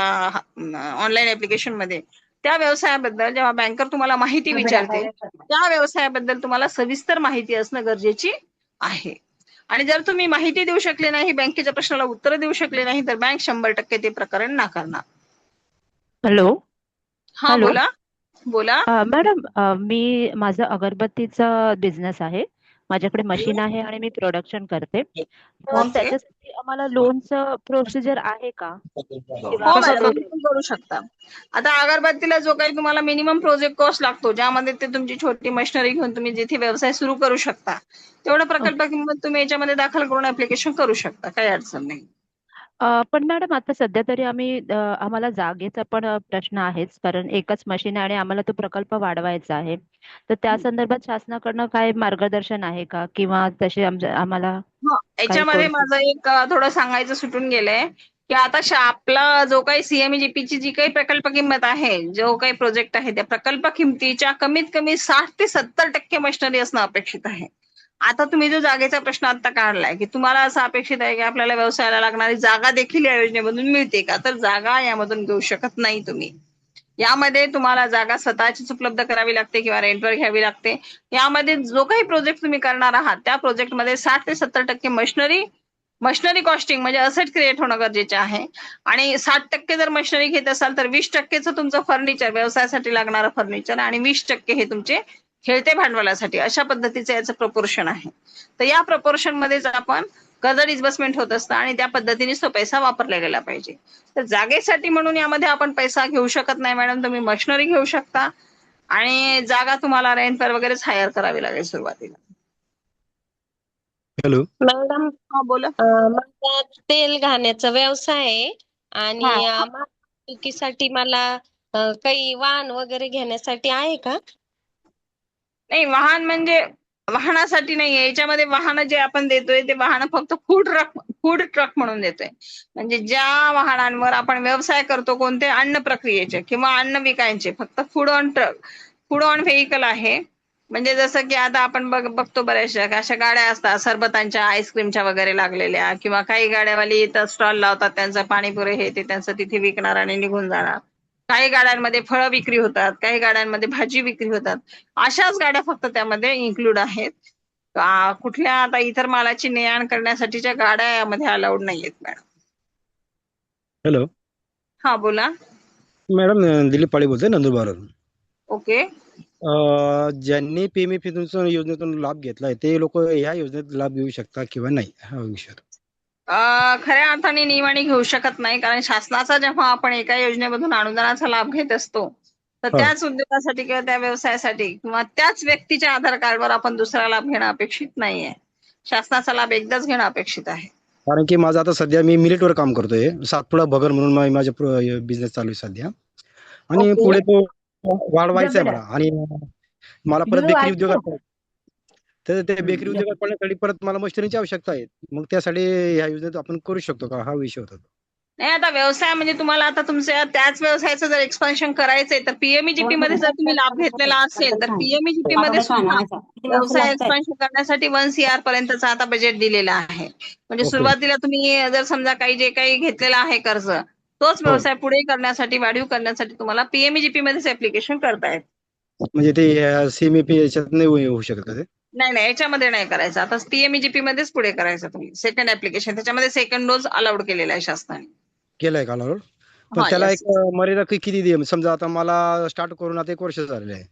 [SPEAKER 2] ऑनलाईन ऍप्लिकेशन मध्ये, त्या व्यवसायाबद्दल जेव्हा बँकर तुम्हाला माहिती विचारते, त्या व्यवसायाबद्दल तुम्हाला सविस्तर माहिती असणं गरजेची आहे. आणि जर तुम्ही माहिती देऊ शकले नाही, बँकेच्या प्रश्नाला उत्तर देऊ शकले नाही, तर बँक 100% ते प्रकरण नाकारणार.
[SPEAKER 4] हॅलो.
[SPEAKER 2] हा बोला. बोला
[SPEAKER 4] मॅडम, मी माझं अगरबत्तीचा बिझनेस आहे, माझ्याकडे मशीन आहे आणि मी प्रोडक्शन करते. तर त्याच्यासाठी आम्हाला लोनचं प्रोसिजर आहे का?
[SPEAKER 2] हो मॅडम, करू शकता. आता अगरबत्तीला जो काही तुम्हाला मिनिमम प्रोजेक्ट कॉस्ट लागतो, ज्यामध्ये ते तुमची छोटी मशिनरी घेऊन तुम्ही जिथे व्यवसाय सुरू करू शकता, तेवढं प्रकल्प किंमत तुम्ही याच्यामध्ये दाखल करून ऍप्लिकेशन करू शकता, काही अडचण नाही.
[SPEAKER 4] पण मॅडम आता सध्या तरी आम्हाला जागेचा पण प्रश्न आहेच, कारण एकच मशीन आहे आणि आम्हाला तो प्रकल्प वाढवायचा आहे. तर त्या संदर्भात शासनाकडनं काय मार्गदर्शन आहे का, किंवा तसे आम्हाला काही
[SPEAKER 2] याच्यामध्ये
[SPEAKER 4] कोर्सेस?
[SPEAKER 2] माझं एक थोडं सांगायचं सुटून गेलंय की आता आपला जो काही सीएमजीपीची जी काही प्रकल्प किंमत आहे, जो काही प्रोजेक्ट आहे, त्या प्रकल्प किमतीच्या कमीत कमी 60 ते 70% मशिनरी असणं अपेक्षित आहे. आता तुम्ही जो जागेचा प्रश्न आता काढलाय की तुम्हाला असं अपेक्षित आहे की आपल्याला व्यवसायाला लागणारी जागा देखील या योजनेमधून मिळते का, तर जागा यामधून घेऊ शकत नाही तुम्ही. यामध्ये तुम्हाला जागा स्वतःचीच उपलब्ध करावी लागते किंवा रेंटवर घ्यावी लागते. यामध्ये जो काही प्रोजेक्ट तुम्ही करणार आहात त्या प्रोजेक्टमध्ये 60 ते 70% मशिनरी कॉस्टिंग म्हणजे असेट क्रिएट होणं गरजेचे आहे. आणि 60% जर मशिनरी घेत असाल तर 20% तुमचं फर्निचर, व्यवसायासाठी लागणारं फर्निचर, आणि 20% हे तुमचे खेळते भांडवलासाठी, अशा पद्धतीचं याचं प्रपोर्शन आहे. तर या प्रपोर्शन मध्येच आपण कर्ज डिस्बर्समेंट होत असतं आणि त्या पद्धतीनेच तो पैसा वापरला गेला पाहिजे. तर जागेसाठी म्हणून यामध्ये आपण पैसा घेऊ शकत नाही मॅडम. तुम्ही मशिनरी घेऊ शकता आणि जागा तुम्हाला रेंटवर वगैरेच हायर करावी लागेल सुरुवातीला.
[SPEAKER 5] हॅलो.
[SPEAKER 6] मॅडम,
[SPEAKER 2] हा बोला.
[SPEAKER 6] माझा तेल घाण्याचा व्यवसाय आहे आणि
[SPEAKER 2] हा.
[SPEAKER 6] वाहतुकीसाठी मला काही वाहन वगैरे घेण्यासाठी आहे का?
[SPEAKER 2] नाही, वाहन म्हणजे वाहनासाठी नाहीये याच्यामध्ये. वाहन जे आपण देतोय ते वाहन फक्त फूड ट्रक म्हणून देतोय. म्हणजे ज्या वाहनांवर आपण व्यवसाय करतो, कोणते अन्न प्रक्रियेचे किंवा अन्न विकायचे, फक्त फूड ऑन व्हेकल आहे. म्हणजे जसं की आता आपण बघतो बऱ्याचशा अशा गाड्या असतात सरबतांच्या, आईस्क्रीमच्या वगैरे लागलेल्या, किंवा काही गाड्यावाली इथं स्टॉल लावतात, त्यांचं पाणीपुरी हे ते त्यांचं तिथे विकणार आणि निघून जाणार. काही गाड्यांमध्ये फळं विक्री होतात, काही गाड्यांमध्ये भाजी विक्री होतात. अशाच गाड्या फक्त त्यामध्ये इन्क्लूड आहेत. कुठल्या आता इतर मालाची ने-आण करण्यासाठीच्या गाड्या यामध्ये अलाउड नाहीयेत मॅडम.
[SPEAKER 5] हॅलो
[SPEAKER 2] हा बोला.
[SPEAKER 5] मॅडम, दिलीप पाळे बोलतोय नंदुरबारवरून.
[SPEAKER 2] ओके.
[SPEAKER 5] ज्यांनी पीएमएफी योजनेतून लाभ घेतलाय ते लोक ह्या योजनेत लाभ घेऊ शकतात किंवा नाही, हा विषय.
[SPEAKER 2] खऱ्या अर्थाने नियमाने घेऊ शकत नाही, कारण शासनाचा जेव्हा आपण एका योजनेमधून अनुदानाचा लाभ घेत असतो तर
[SPEAKER 5] हो.
[SPEAKER 2] त्याच उद्योगासाठी किंवा त्या व्यवसायासाठी किंवा त्याच व्यक्तीच्या आधार कार्डवर आपण दुसरा लाभ घेणं अपेक्षित नाहीये. शासनाचा लाभ एकदाच घेणं अपेक्षित आहे.
[SPEAKER 5] कारण की माझं आता सध्या मी मिलिटवर काम करतोय, सातपुडा भगर म्हणून माझा बिझनेस चालू आहे सध्या, आणि
[SPEAKER 2] ओके.
[SPEAKER 5] पुढे तो वाढवायचा आहे मला. आणि मला परत बेकरी उद्योगात, तर ते बेकरी उद्योगात पडण्यासाठी परत मला मशिनरीची आवश्यकता आहे. मग त्यासाठी ह्या योजनेत आपण करू शकतो का, हा विषय होता.
[SPEAKER 2] नाही, आता व्यवसाय म्हणजे तुम्हाला आता तुमच्या त्याच व्यवसायाचं जर एक्सपान्शन करायचंय तर पीएमईजीपी मध्ये जर तुम्ही लाभ घेतलेला असेल तर पीएमईजीपी मध्ये सुद्धा व्यवसाय एक्सपान्शन करण्यासाठी 1 CR पर्यंतचा आता बजेट दिलेला आहे. म्हणजे
[SPEAKER 5] ओके.
[SPEAKER 2] सुरुवातीला तुम्ही जर समजा जे काही घेतलेलं आहे कर्ज, तोच
[SPEAKER 5] हो.
[SPEAKER 2] व्यवसाय पुढे करण्यासाठी, वाढीव करण्यासाठी तुम्हाला पीएमईजीपी मध्येच ऍप्लिकेशन करतायत.
[SPEAKER 5] म्हणजे ते सीएमएफी याच्यात नाही होऊ शकत का ते?
[SPEAKER 2] नाही, याच्यामध्ये नाही करायचं. आता पीएमईजीपी मध्येच पुढे करायचं तुम्ही सेकंड ऍप्लिकेशन. त्याच्यामध्ये सेकंड डोस अलाउड केलेला आहे शासनाने.
[SPEAKER 5] केलंय का अलाउड? पण
[SPEAKER 2] हा,
[SPEAKER 5] त्याला
[SPEAKER 2] येस.
[SPEAKER 5] एक मर्यादा किती दे, समजा आता मला स्टार्ट करून आता 1 वर्ष झालेलं आहे,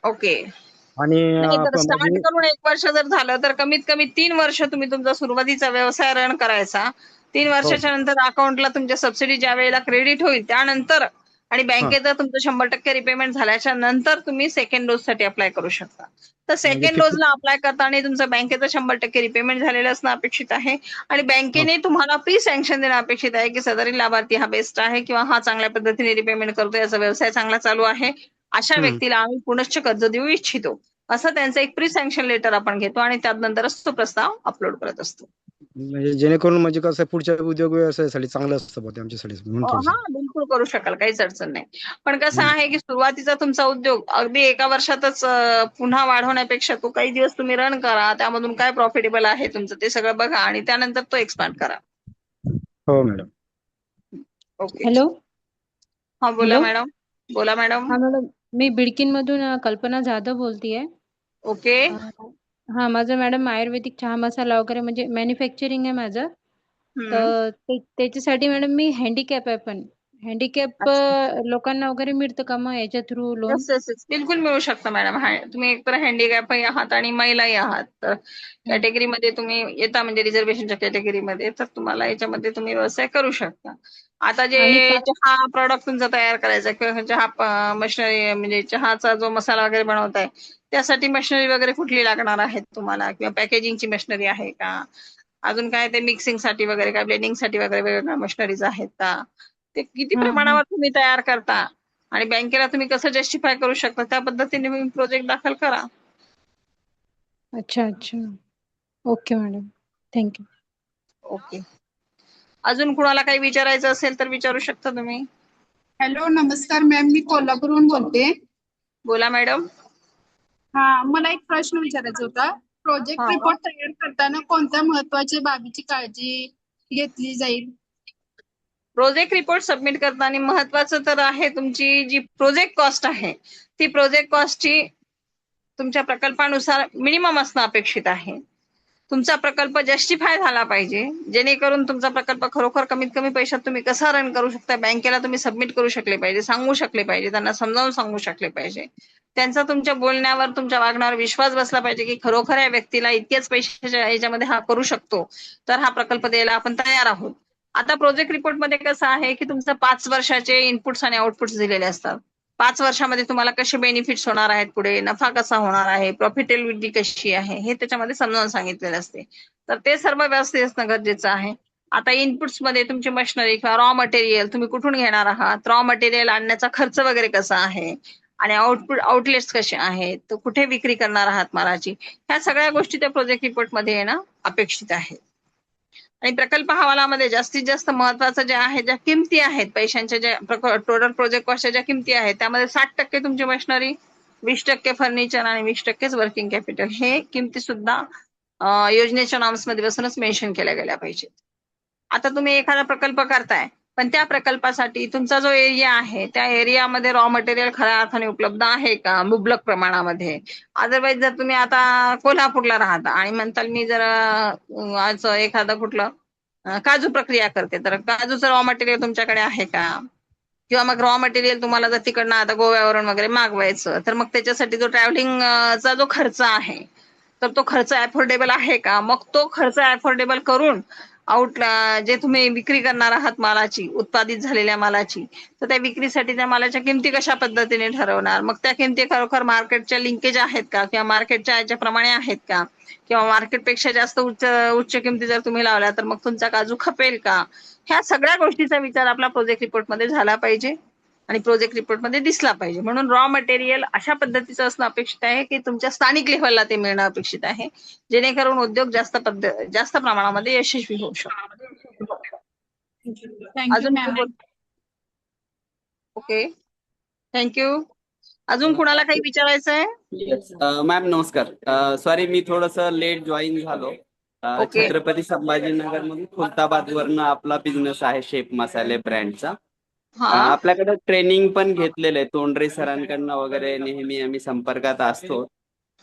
[SPEAKER 2] ओके.
[SPEAKER 5] आणि
[SPEAKER 2] नाही, तर स्टार्ट
[SPEAKER 5] म्हणजे
[SPEAKER 2] करून 1 वर्ष जर झालं तर कमीत कमी 3 वर्ष तुम्ही तुमचा सुरुवातीचा व्यवसाय रन करायचा. 3 वर्षाच्या नंतर अकाउंटला तुमच्या सबसिडी ज्या वेळेला क्रेडिट होईल त्यानंतर, आणि बँकेचं तुमचं 100% रिपेमेंट झाल्याच्या नंतर तुम्ही सेकंड डोस साठी अप्लाय करू शकता. तर
[SPEAKER 5] म्हणजे
[SPEAKER 2] सेकंड डोजला अप्लाय करताना तुमचं बँकेचं 100% रिपेमेंट झालेलं असणं अपेक्षित आहे, आणि बँकेने तुम्हाला प्री सँक्शन देणं अपेक्षित आहे की सदरील लाभार्थी हा बेस्ट आहे किंवा हा चांगल्या पद्धतीने रिपेमेंट करतो, याचा व्यवसाय चांगला चालू आहे, अशा व्यक्तीला आम्ही पुनश्च कर्ज देऊ इच्छितो, असं त्यांचं एक प्री सँक्शन लेटर आपण घेतो आणि त्यानंतरच तो प्रस्ताव अपलोड करत असतो.
[SPEAKER 5] म्हणजे जेणेकरून म्हणजे कसं पुढच्या उद्योग व्यवसायासाठी चांगलं असतं बा ते आमच्यासाठी म्हणून
[SPEAKER 2] हा, बिलकुल करू शकाल, काहीच अडचण नाही. पण कसं आहे की सुरुवातीचा तुमचा उद्योग अगदी 1 वर्षातच पुन्हा वाढवण्यापेक्षा तो काही दिवस तुम्ही रन करा, त्यामधून काय प्रॉफिटेबल आहे तुमचं ते सगळं बघा आणि त्यानंतर तो एक्सपांड करा.
[SPEAKER 5] हो मॅडम.
[SPEAKER 2] ओके.
[SPEAKER 7] हॅलो.
[SPEAKER 2] हा बोला
[SPEAKER 7] हॅलो.
[SPEAKER 2] मॅडम. बोला मॅडम.
[SPEAKER 7] हा मॅडम, मी बिडकीन मधून कल्पना जाधव बोलतीये.
[SPEAKER 2] ओके.
[SPEAKER 7] हा, माझं मॅडम आयुर्वेदिक चहा मसाला वगैरे म्हणजे मॅन्युफॅक्चरिंग आहे माझं. तर त्याच्यासाठी मॅडम मी हँडिकॅप आहे, पण हँडिकॅप लोकांना वगैरे मिळतं का मग याच्या थ्रू लोन?
[SPEAKER 2] येस, बिलकुल मिळू शकतं मॅडम. तुम्ही एकतर हँडिकॅपही आहात आणि महिलाही आहात, तर कॅटेगरीमध्ये तुम्ही येता, म्हणजे रिझर्वेशनच्या कॅटेगरीमध्ये, तर तुम्हाला याच्यामध्ये तुम्ही व्यवसाय करू शकता. आता जे चहा प्रॉडक्ट तुमचा तयार करायचा किंवा चहा मशिनरी म्हणजे चहाचा जो मसाला वगैरे बनवताय त्यासाठी मशिनरी वगैरे कुठली लागणार आहे तुम्हाला, किंवा पॅकेजिंगची मशिनरी आहे का, अजून काय ते मिक्सिंग साठी वगैरे काय ब्लेंडिंग साठी वगैरे वेगवेगळ्या मशिनरीज आहेत का, ते किती
[SPEAKER 7] हा, हा.
[SPEAKER 2] प्रमाणावर तुम्ही तयार करता आणि बँकेला तुम्ही कसं जस्टिफाय करू शकता त्या पद्धतीने तुम्ही प्रोजेक्ट दाखल करा.
[SPEAKER 7] अच्छा अच्छा. Okay madam, thank you.
[SPEAKER 2] ओके. अजून कुणाला काही विचारायचं असेल तर विचारू शकता तुम्ही.
[SPEAKER 8] हॅलो, नमस्कार मॅम, मी कोल्हापूरहून बोलते.
[SPEAKER 2] बोला मॅडम.
[SPEAKER 8] हा, मला एक प्रश्न विचारायचा होता. प्रोजेक्ट
[SPEAKER 2] हा.
[SPEAKER 8] रिपोर्ट तयार करताना कोणत्या महत्त्वाच्या बाबीची काळजी घेतली जाईल?
[SPEAKER 2] प्रोजेक्ट रिपोर्ट सबमिट करताना महत्वाचं तर आहे तुमची जी प्रोजेक्ट कॉस्ट आहे ती प्रोजेक्ट कॉस्टची तुमच्या प्रकल्पानुसार मिनिमम असणं अपेक्षित आहे. तुमचा प्रकल्प जस्टिफाय झाला पाहिजे, जेणेकरून तुमचा प्रकल्प खरोखर कमीत कमी पैशात तुम्ही कसा रन करू शकता, बँकेला तुम्ही सबमिट करू शकले पाहिजे, सांगू शकले पाहिजे, त्यांना समजावून सांगू शकले पाहिजे. त्यांचा तुमच्या बोलण्यावर, तुमच्या वागण्यावर विश्वास बसला पाहिजे की खरोखर या व्यक्तीला इतकेच पैशाच्या याच्यामध्ये हा करू शकतो, तर हा प्रकल्प द्यायला आपण तयार आहोत. आता प्रोजेक्ट रिपोर्ट मध्ये कसं आहे की तुमचं 5 वर्षाचे इनपुट्स आणि आउटपुट्स दिलेले असतात. 5 वर्षामध्ये तुम्हाला कसे बेनिफिट्स होणार आहेत, पुढे नफा कसा होणार आहे, प्रॉफिटेबिलिटी कशी आहे, हे त्याच्यामध्ये समजावून सांगितलेलं असते. तर ते सर्व व्यवस्थित असणं गरजेचं आहे. आता इनपुट्स मध्ये तुमची मशिनरी किंवा रॉ मटेरियल तुम्ही कुठून घेणार आहात, रॉ मटेरियल आणण्याचा खर्च वगैरे कसा आहे आणि आउटलेट्स कसे आहेत, तर कुठे विक्री करणार आहात मालाची, ह्या सगळ्या गोष्टी त्या प्रोजेक्ट रिपोर्ट मध्ये येणं अपेक्षित आहे. आणि प्रकल्प अहवालामध्ये जास्तीत जास्त महत्वाचं जे आहे, ज्या किमती आहेत पैशांच्या, ज्या टोटल प्रोजेक्ट कॉस्टच्या ज्या किमती आहेत त्यामध्ये 60% तुमची मशिनरी, 20% फर्निचर आणि 20%च वर्किंग कॅपिटल, हे किमती सुद्धा योजनेच्या नॉर्म्स मध्ये बसूनच मेन्शन केल्या गेल्या पाहिजेत. आता तुम्ही एखादा प्रकल्प करताय पण त्या प्रकल्पासाठी तुमचा जो एरिया आहे त्या एरियामध्ये रॉ मटेरियल खऱ्या अर्थाने उपलब्ध आहे का मुबलक प्रमाणामध्ये. अदरवाईज जर तुम्ही आता कोल्हापूरला राहता आणि म्हणताल मी जर आज एखादं कुठलं काजू प्रक्रिया करते, तर काजूचं रॉ मटेरियल तुमच्याकडे आहे का, किंवा मग रॉ मटेरियल तुम्हाला जर तिकडनं आता गोव्यावरून वगैरे मागवायचं, तर मग त्याच्यासाठी जो ट्रॅव्हलिंगचा जो खर्च आहे तर तो खर्च अफोर्डेबल आहे का, मग तो खर्च अफोर्डेबल करून जे तुम्ही विक्री करणार आहात मालाची, उत्पादित झालेल्या मालाची, तर त्या विक्रीसाठी त्या मालाच्या किमती कशा पद्धतीने ठरवणार, मग त्या किमती खरोखर मार्केटच्या लिंकेज आहेत का, किंवा मार्केटच्या याच्याप्रमाणे आहेत का, किंवा मार्केटपेक्षा जास्त उच्च किमती जर तुम्ही लावल्या तर मग तुमचा काजू खपेल का, ह्या सगळ्या गोष्टीचा विचार आपला प्रोजेक्ट रिपोर्ट मध्ये झाला पाहिजे आणि प्रोजेक्ट रिपोर्ट मध्ये दिसला पाहिजे. म्हणून रॉ मटेरियल अशा पद्धतीचं असणं अपेक्षित आहे की तुमच्या स्थानिक लेव्हलला ते मिळणं अपेक्षित आहे, जेणेकरून उद्योग जास्त प्रमाणामध्ये यशस्वी होऊ शकतो.
[SPEAKER 8] थँक्यू
[SPEAKER 2] अजून
[SPEAKER 8] मॅम.
[SPEAKER 2] Okay, thank you. अजून कुणाला काही विचारायचं आहे?
[SPEAKER 9] मॅम नमस्कार. सॉरी मी थोडस लेट जॉईन झालो.
[SPEAKER 2] ओके.
[SPEAKER 9] छत्रपती संभाजीनगर मधून खुलताबाद वरनं आपला बिझनेस आहे शेफ मसाले ब्रँडचा.
[SPEAKER 2] हा,
[SPEAKER 9] आपल्याकडे ट्रेनिंग पण घेतलेलं आहे, तोंडरे सरांकडनं वगैरे नेहमी आम्ही संपर्कात असतो.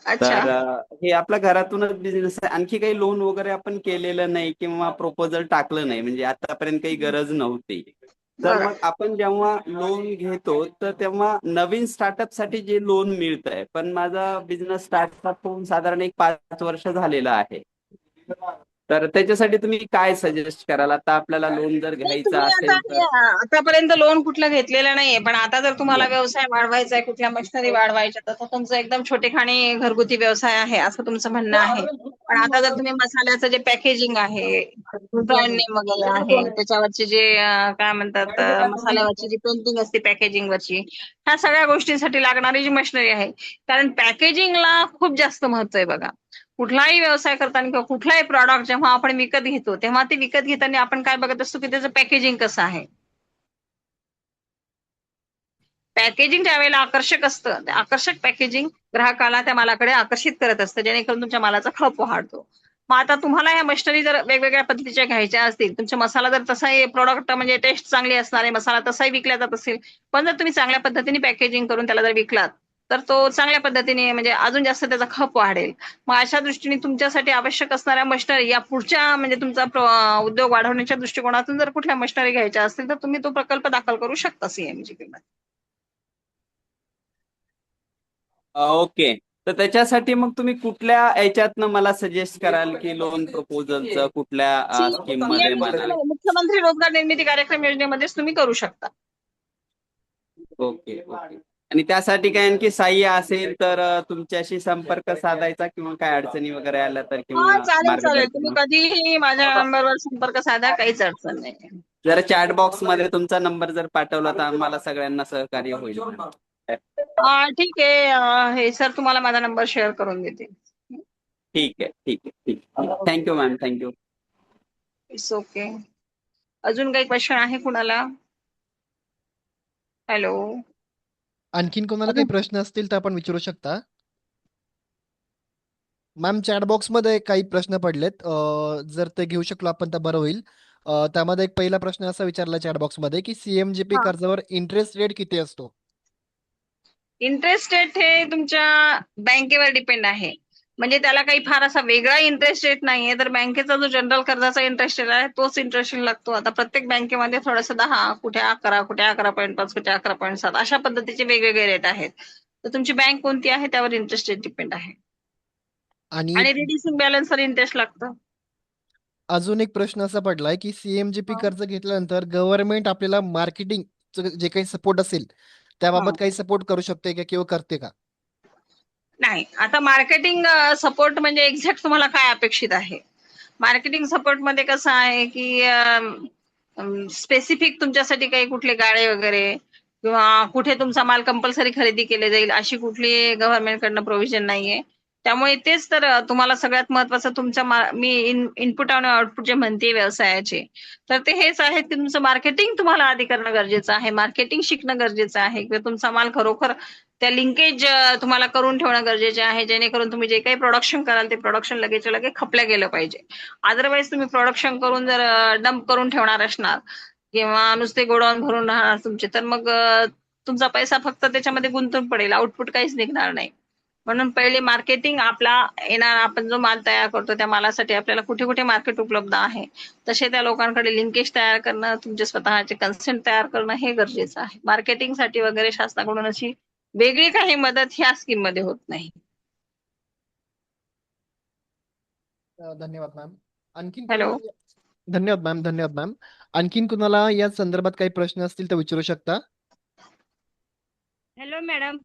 [SPEAKER 2] अच्छा.
[SPEAKER 9] तर हे आपल्या घरातूनच बिझनेस आहे, आणखी काही लोन वगैरे आपण केलेलं नाही किंवा प्रपोजल टाकलं नाही, म्हणजे आतापर्यंत काही गरज नव्हती. तर
[SPEAKER 2] बरं.
[SPEAKER 9] मग आपण जेव्हा लोन घेतो तर तेव्हा नवीन स्टार्टअप साठी जे लोन मिळत आहे, पण माझा बिझनेस स्टार्टअप होऊन साधारण एक 5 वर्ष झालेलं आहे. तर त्याच्यासाठी तुम्ही काय सजेस्ट कराल, आता आपल्याला लोन जर
[SPEAKER 2] नाही,
[SPEAKER 9] घ्यायचं
[SPEAKER 2] तुम्ही
[SPEAKER 9] असेल तर?
[SPEAKER 2] आतापर्यंत लोन कुठलं घेतलेलं नाहीये, पण आता जर तुम्हाला व्यवसाय वाढवायचा आहे, कुठल्या मशिनरी वाढवायच्या, तर तुमचं एकदम छोटेखानी घरगुती व्यवसाय आहे असं तुमचं म्हणणं आहे. पण आता जर तुम्ही मसाल्याचं जे पॅकेजिंग आहे, ब्रँड नेम वगैरे आहे, त्याच्यावरचे जे काय म्हणतात मसाल्यावरची जी पेंटिंग असते पॅकेजिंग वरची, ह्या सगळ्या गोष्टींसाठी लागणारी जी मशिनरी आहे, कारण पॅकेजिंगला खूप जास्त महत्व आहे बघा. कुठलाही व्यवसाय करताना किंवा कुठलाही प्रॉडक्ट जेव्हा आपण विकत घेतो तेव्हा ते विकत घेताना आपण काय बघत असतो की त्याचं पॅकेजिंग कसं आहे. पॅकेजिंग ज्यावेळेला आकर्षक असतं, ते आकर्षक पॅकेजिंग ग्राहकाला त्या मालाकडे आकर्षित करत असतं, जेणेकरून तुमच्या मालाचा खप वाढतो. मग आता तुम्हाला ह्या मशिनरी जर वेगवेगळ्या पद्धतीच्या घ्यायच्या असतील, तुमचा मसाला जर तसाही प्रोडक्ट म्हणजे टेस्ट चांगली असणार आहे, मसाला तसाही विकला जात असेल, पण जर तुम्ही चांगल्या पद्धतीने पॅकेजिंग करून त्याला जर विकलात तर तो चांगल्या पद्धतीने म्हणजे अजून जास्त त्याचा खप वाढेल. मग अशा दृष्टीने तुमच्यासाठी आवश्यक असणाऱ्या मशिनरी या पुढच्या म्हणजे तुमचा उद्योग वाढवण्याच्या दृष्टिकोनातून जर कुठल्या मशिनरी घ्यायच्या असतील तर तुम्ही तो प्रकल्प दाखल करू शकता सीएमजी मध्ये.
[SPEAKER 9] ओके, तर त्याच्यासाठी मग तुम्ही कुठल्या याच्यातनं मला सजेस्ट कराल की लोन प्रपोजलचं कुठल्या स्कीम मध्ये मला?
[SPEAKER 2] मुख्यमंत्री रोजगार निर्मिती कार्यक्रम योजनेमध्येच तुम्ही करू शकता.
[SPEAKER 9] Okay okay. आणि त्यासाठी काय आणखी सहाय्य असेल तर तुमच्याशी संपर्क साधायचा किंवा काय अडचणी वगैरे आल्या तर
[SPEAKER 2] हा
[SPEAKER 9] किंवा
[SPEAKER 2] चालेल चालेल, तुम्ही
[SPEAKER 9] मार्गदर्शन.
[SPEAKER 2] कधीही माझ्या नंबरवर संपर्क साधा, काहीच अडचण नाही.
[SPEAKER 9] जर चॅट बॉक्स मध्ये तुमचा नंबर जर पाठवला तर आम्हाला सगळ्यांना सहकार्य होईल.
[SPEAKER 2] ठीक आहे, हे सर तुम्हाला माझा नंबर शेअर करून देते.
[SPEAKER 9] ठीक आहे, ठीक आहे, ठीक आहे. Thank you ma'am, thank you.
[SPEAKER 2] It's okay. अजून काही क्वेश्चन आहे कुणाला? हॅलो.
[SPEAKER 1] आणखीन कोणाला काही प्रश्न असतील तर आपण विचारू शकता. मॅम चॅट बॉक्स मध्ये काही प्रश्न पडलेत, जर ते घेऊ शकलो आपण तर बरं होईल. त्यामध्ये एक पहिला प्रश्न असा विचारला चॅट बॉक्स मध्ये की सीएमजीपी
[SPEAKER 2] हा.
[SPEAKER 1] कर्जावर इंटरेस्ट रेट किती असतो?
[SPEAKER 2] इंटरेस्ट रेट हे तुमच्या बँकेवर डिपेंड आहे. म्हणजे त्याला काही फार असा वेगळा इंटरेस्ट रेट नाहीये. तर बँकेचा जो जनरल कर्जाचा इंटरेस्ट रेट आहे तोच इंटरेस्ट रेट लागतो. आता प्रत्येक बँकेमध्ये थोडंसं 10, कुठे 11, कुठे 11.5, कुठे 11.7 अशा पद्धतीचे वेगवेगळे रेट आहेत. तर तुमची बँक कोणती आहे त्यावर इंटरेस्ट रेट डिपेंड आहे.
[SPEAKER 1] आणि
[SPEAKER 2] आणि रिड्युसिंग बॅलन्सवर इंटरेस्ट लागतं.
[SPEAKER 1] अजून एक प्रश्न असा पडलाय की सीएमजीपी कर्ज घेतल्यानंतर गव्हर्नमेंट आपल्याला मार्केटिंग जे काही सपोर्ट असेल त्याबाबत काही सपोर्ट करू शकते का किंवा करते का?
[SPEAKER 2] नाही, आता मार्केटिंग सपोर्ट म्हणजे एक्झॅक्ट तुम्हाला काय अपेक्षित आहे? मार्केटिंग सपोर्ट मध्ये कसं आहे की स्पेसिफिक तुमच्यासाठी काही कुठले गाळे वगैरे किंवा कुठे तुमचा माल कंपल्सरी खरेदी केले जाईल अशी कुठली गव्हर्नमेंट कडनं प्रोव्हिजन नाहीये. त्यामुळे तेच तर तुम्हाला सगळ्यात महत्वाचं तुमच्या मी इनपुट आणि आउटपुट जे म्हणते व्यवसायाचे, तर ते हेच आहे की तुमचं मार्केटिंग तुम्हाला आधी करणं गरजेचं आहे. मार्केटिंग शिकणं गरजेचं आहे किंवा तुमचा माल खरोखर त्या लिंकेज तुम्हाला करून ठेवणं गरजेचे आहे, जेणेकरून तुम्ही जे काही प्रोडक्शन कराल ते प्रोडक्शन लगेच लगे खपल्या गेलं पाहिजे. अदरवाईज तुम्ही प्रोडक्शन करून जर डंप करून ठेवणार असणार किंवा नुसते गोडाऊन भरून राहणार तुमचे, तर मग तुमचा पैसा फक्त त्याच्यामध्ये गुंतून पडेल, आउटपुट काहीच निघणार नाही. म्हणून पहिले मार्केटिंग आपला येणार, आपण जो माल तयार करतो त्या मालासाठी आपल्याला कुठे कुठे मार्केट उपलब्ध आहे तसे त्या लोकांकडे लिंकेज तयार करणं, तुमचे स्वतःचे कन्सेंट तयार करणं हे गरजेचं आहे. मार्केटिंगसाठी वगैरे शासनाकडून अशी वेगळी काही मदत ह्या स्कीम मध्ये होत नाही.
[SPEAKER 1] धन्यवाद मॅम. आणखीन
[SPEAKER 2] हॅलो.
[SPEAKER 1] कोणाला धन्यवाद मॅम, धन्यवाद मॅम. आणखीन कुणाला या संदर्भात काही प्रश्न असतील तर विचारू शकता.
[SPEAKER 10] हॅलो मॅडम,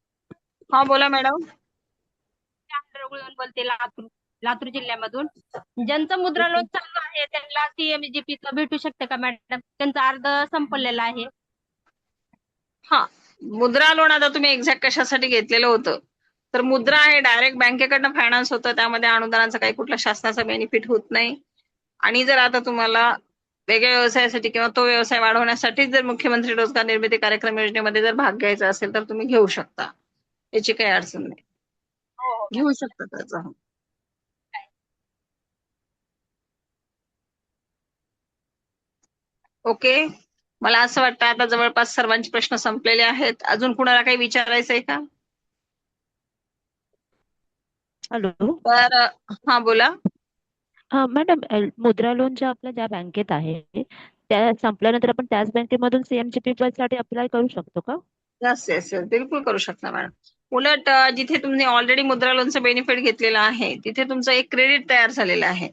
[SPEAKER 2] हा बोला मॅडम.
[SPEAKER 10] बोलते लातूर जिल्ह्यामधून. ज्यांचं मुद्रा लोन चालू आहे त्यांना सीएमजीपी भेटू शकते का मॅडम? त्यांचा अर्ज संपलेला आहे.
[SPEAKER 2] हा, मुद्रा लोन आता तुम्ही एक्झॅक्ट कशासाठी घेतलेलं होतं? तर मुद्रा आहे डायरेक्ट बँकेकडनं फायनान्स होतं, त्यामध्ये अनुदानाचा काही कुठला शासनाचा बेनिफिट होत नाही. आणि जर आता तुम्हाला वेगळ्या व्यवसायासाठी किंवा तो व्यवसाय वाढवण्यासाठी जर मुख्यमंत्री रोजगार निर्मिती कार्यक्रम योजनेमध्ये जर भाग घ्यायचा असेल तर तुम्ही घेऊ शकता, याची काही अडचण नाही, घेऊ शकता त्याचा. ओके, मला असं वाटतं आता जवळपास सर्वांचे प्रश्न संपलेले आहेत. अजून कुणाला काही विचारायचं आहे का?
[SPEAKER 4] हॅलो.
[SPEAKER 2] तर हा बोला.
[SPEAKER 4] मॅडम, मुद्रा लोन ज्या बँकेत आहे त्या संपल्यानंतर आपण त्याच बँकेमधून सीएमजीपी साठी अप्लाय करू शकतो का?
[SPEAKER 2] येस येस येस, बिलकुल करू शकता मॅडम. उलट जिथे तुम्ही ऑलरेडी मुद्रा लोनचं बेनिफिट घेतलेलं आहे तिथे तुमचं एक क्रेडिट तयार झालेलं आहे.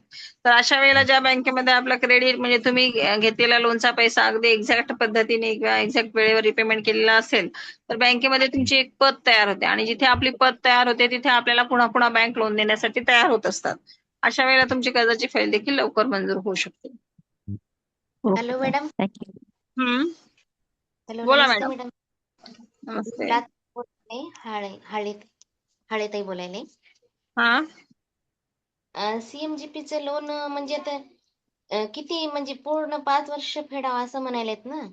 [SPEAKER 2] तर अशा वेळेला ज्या बँकेमध्ये आपलं क्रेडिट म्हणजे तुम्ही घेतलेला लोनचा पैसा अगदी एक्झॅक्ट पद्धतीने किंवा एक्झॅक्ट वेळेवर रिपेमेंट केलेला असेल तर बँकेमध्ये तुमची एक पत तयार होते आणि जिथे आपली पत तयार होते तिथे आपल्याला पुन्हा पुन्हा बँक लोन देण्यासाठी तयार होत असतात. अशा वेळेला तुमची कर्जाची फाईल देखील लवकर मंजूर होऊ शकते.
[SPEAKER 11] Hello madam.
[SPEAKER 2] हम्म,
[SPEAKER 11] हॅलो,
[SPEAKER 2] बोला
[SPEAKER 11] नमस्ते
[SPEAKER 2] मॅडम.
[SPEAKER 11] मॅडम.
[SPEAKER 2] नमस्ते.
[SPEAKER 11] हाळेताई बोलायले.
[SPEAKER 2] हा,
[SPEAKER 11] सीएमजीपीचं लोन म्हणजे आता किती म्हणजे पूर्ण 5 वर्ष फेडावं असं म्हणायलेत ना?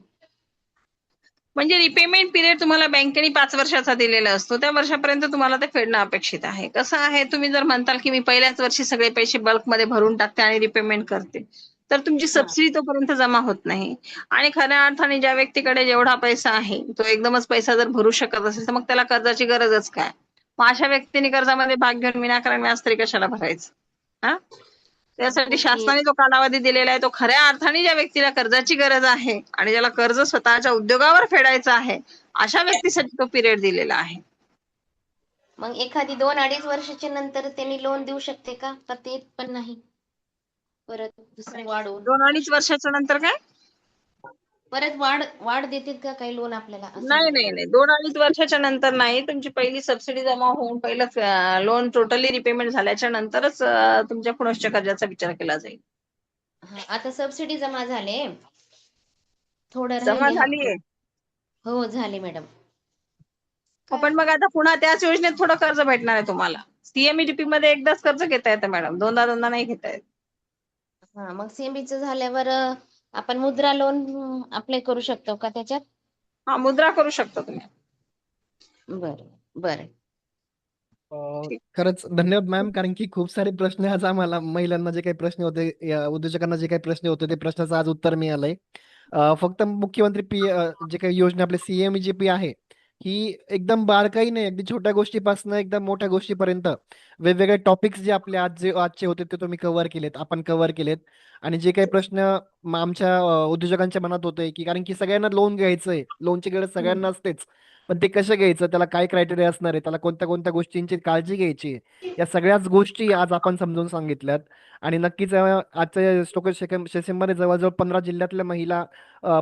[SPEAKER 2] म्हणजे रिपेमेंट पिरियड तुम्हाला बँकेने 5 वर्षाचा दिलेला असतो, त्या वर्षापर्यंत तुम्हाला ते फेडणं अपेक्षित आहे. कसं आहे, तुम्ही जर म्हणताल की मी पहिल्याच वर्षी सगळे पैसे बल्कमध्ये भरून टाकते आणि रिपेमेंट करते तर तुमची सबसिडी तोपर्यंत जमा होत नाही. आणि खऱ्या अर्थाने ज्या व्यक्तीकडे जेवढा पैसा आहे तो एकदमच पैसा जर भरू शकत असेल तर मग त्याला कर्जाची गरजच काय? मग अशा व्यक्तीने कर्जामध्ये भाग घेऊन विनाकारण व्याज तरी कशाला भरायचं? हा, त्यासाठी शासनाने जो कालावधी दिलेला आहे तो खऱ्या अर्थाने ज्या व्यक्तीला कर्जाची गरज आहे आणि ज्याला कर्ज स्वतःच्या उद्योगावर फेडायचं आहे अशा व्यक्तीसाठी तो पिरियड दिलेला आहे.
[SPEAKER 11] मग एखादी 2-2.5 वर्षाच्या नंतर त्यांनी लोन देऊ शकते का? तर ते पण नाही परत दुसरे वाढवून
[SPEAKER 2] 2-2.5 वर्षाच्या नंतर काय?
[SPEAKER 11] परत वाढ देतील का काही लोन आपल्याला असं
[SPEAKER 2] नाही
[SPEAKER 11] म्हणायचं?
[SPEAKER 2] नाही नाही 2-2.5 वर्षाच्या नंतर नाही. तुमची पहिली सबसिडी जमा होऊन पहिलं लोन टोटली रिपेमेंट झाल्याच्या नंतरच तुमच्या पुनश्च कर्जाचा विचार केला जाईल.
[SPEAKER 11] आता सबसिडी जमा झाले, थोडं
[SPEAKER 2] जमा
[SPEAKER 11] राहिले हप्ते.
[SPEAKER 2] झालीये.
[SPEAKER 11] हो झाले मॅडम.
[SPEAKER 2] पण मग आता पुन्हा त्याच योजनेत थोडं कर्ज भेटणार आहे तुम्हाला. सीएमईजीपी मध्ये एकदाच कर्ज घेता येतं मॅडम, दोनदा नाही घेता येत.
[SPEAKER 11] मग सीएमबीचं झाल्यावर आपण मुद्रा लोन अप्लाय करू शकतो का त्याच्यात?
[SPEAKER 2] हा, मुद्रा करू शकता तुम्ही.
[SPEAKER 11] बरं बरं.
[SPEAKER 1] खरंच धन्यवाद मॅम, कारण की खूप सारे प्रश्न आज आम्हाला महिलांना जे काही प्रश्न होते, या उद्योजकांना जे काही प्रश्न होते, ते प्रश्नाचं आज उत्तर मिळालंय. फक्त मुख्यमंत्री जे काही योजना आपली सीएमईजीपी आहे, ही एकदम बारकाईने अगदी छोट्या गोष्टीपासून एकदम मोठ्या गोष्टीपर्यंत वेगवेगळे टॉपिक्स जे आपले आजचे होते ते तुम्ही कव्हर केलेत, आपण कव्हर केलेत. आणि जे काही प्रश्न आमच्या उद्योजकांच्या मनात होते, की कारण की सगळ्यांना लोन घ्यायचंय, लोनची गरज सगळ्यांना असतेच, पण ते कसं घ्यायचं, त्याला काय क्रायटेरिया असणार आहे, त्याला कोणत्या कोणत्या गोष्टींची काळजी घ्यायची आहे, या सगळ्याच गोष्टी आज आपण समजून सांगितल्यात. आणि नक्कीच आजच्या स्टॉक सेशनमध्ये जवळजवळ 15 जिल्ह्यातल्या महिला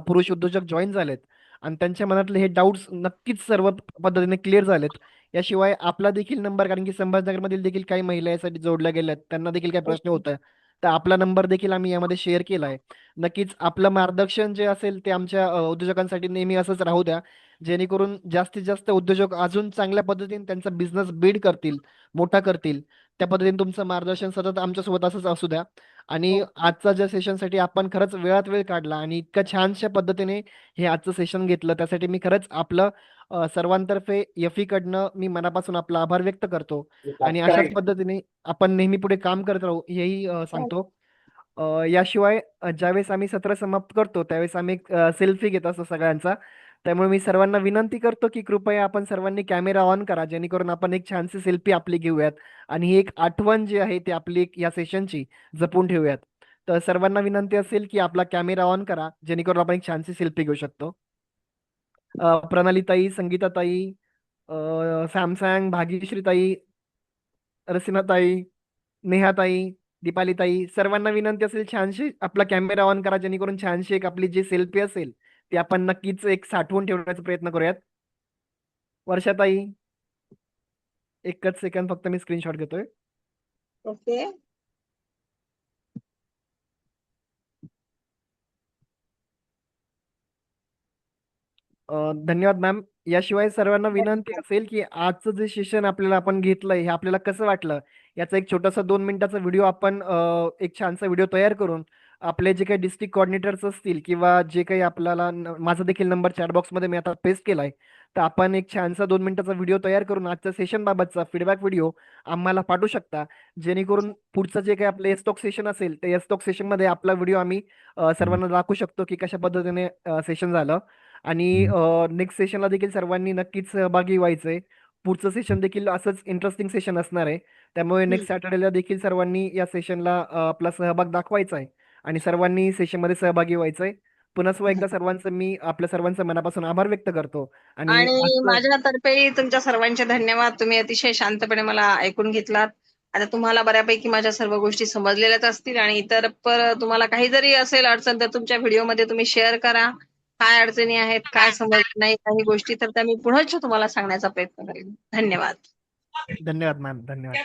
[SPEAKER 1] पुरुष उद्योजक जॉईन झालेत आणि त्यांच्या मनातले हे डाऊट्स नक्कीच सर्व पद्धतीने क्लिअर झालेत. याशिवाय आपला देखील नंबर, कारण की संभाजीनगरमधील देखील काही महिला यासाठी जोडल्या गेल्यात, त्यांना देखील काही प्रश्न होत आहे, तर आपला नंबर देखील आम्ही यामध्ये शेअर केला आहे. नक्कीच आपलं मार्गदर्शन जे असेल ते आमच्या उद्योजकांसाठी नेहमी असंच राहू द्या, जेणेकरून जास्तीत जास्त उद्योजक अजून चांगल्या पद्धतीने त्यांचा बिझनेस बिल्ड करतील, मोठा करतील. त्या पद्धतीने तुमचं मार्गदर्शन सतत आमच्यासोबत असंच असू द्या. आणि आजचा ज्या सेशनसाठी आपण खरंच वेळात वेळ काढला आणि इतक्या छानशा पद्धतीने हे आजचं सेशन घेतलं, त्यासाठी मी खरंच आपलं सर्वांतर्फे यफी कडनं मी मनापासून आपला आभार व्यक्त करतो. आणि अशाच पद्धतीने आपण नेहमी पुढे काम करत राहू हेही सांगतो. याशिवाय ज्यावेळेस आम्ही सत्र समाप्त करतो त्यावेळेस आम्ही सेल्फी घेत असतो सगळ्यांचा. त्यामुळे मी सर्वांना विनंती करतो की कृपया आपण सर्वांनी कॅमेरा ऑन करा, जेणेकरून आपण एक छानशी सेल्फी आपली घेऊयात आणि ही एक आठवण जी आहे ती आपली या सेशनची जपून ठेवूयात. तर सर्वांना विनंती असेल की आपला कॅमेरा ऑन करा, जेणेकरून आपण एक छानशी सेल्फी घेऊ शकतो. प्रणालीताई, संगीताताई, सॅमसंग, भाग्यश्रीताई, रसिनाताई, नेहाताई, दीपालीताई, सर्वांना विनंती असेल छानशी आपला कॅमेरा ऑन करा, जेणेकरून छानशी एक आपली जी सेल्फी असेल ती आपण नक्कीच एक साठवून ठेवण्याचा प्रयत्न करूयात. वर्षाताई, एकच सेकंद फक्त मी स्क्रीनशॉट घेतोय.
[SPEAKER 2] ओके.
[SPEAKER 1] धन्यवाद मॅम. याशिवाय सर्वांना विनंती असेल की आजचं जे सेशन आपल्याला आपण घेतलंय हे आपल्याला कसं वाटलं, याचा एक छोटासा 2 मिनिटाचा व्हिडिओ आपण एक छानसा व्हिडिओ तयार करून आपले जे काही डिस्ट्रिक्ट कोऑर्डिनेटर्स असतील किंवा जे काही आपल्याला माझा देखील नंबर चॅट बॉक्समध्ये मी आता पेस्ट केलाय, तर आपण एक छानसा 2 मिनिटाचा व्हिडिओ तयार करून आजच्या सेशन बाबतचा फीडबॅक व्हिडिओ आम्हाला पाठवू शकता, जेणेकरून पुढचं जे काही आपलं स्टॉक सेशन असेल त्या स्टॉक सेशनमध्ये आपला व्हिडिओ आम्ही सर्वांना दाखवू शकतो की कशा पद्धतीने सेशन झालं. आणि नेक्स्ट सेशनला देखील सर्वांनी नक्कीच सहभागी व्हायचंय. पुढचं सेशन देखील असंच इंटरेस्टिंग सेशन असणार आहे. त्यामुळे नेक्स्ट सॅटर्डेला देखील सर्वांनी या सेशनला आपला सहभाग दाखवायचा आहे आणि सर्वांनी सेशनमध्ये सहभागी व्हायचंय. पुन्हा एकदा सर्वांचं मी आपल्या सर्वांचं मनापासून आभार व्यक्त करतो.
[SPEAKER 2] आणि माझ्यातर्फे तुमच्या सर्वांचे धन्यवाद. तुम्ही अतिशय शांतपणे मला ऐकून घेतलात. आता तुम्हाला बऱ्यापैकी माझ्या सर्व गोष्टी समजलेल्याच असतील आणि इतर तुम्हाला काही जरी असेल अडचण तर तुमच्या व्हिडिओमध्ये तुम्ही शेअर करा. काय अडचणी आहेत, काय समजत नाही काही गोष्टी, तर त्या मी पुन्हा तुम्हाला सांगण्याचा प्रयत्न करेन. धन्यवाद.
[SPEAKER 1] धन्यवाद मॅम, धन्यवाद.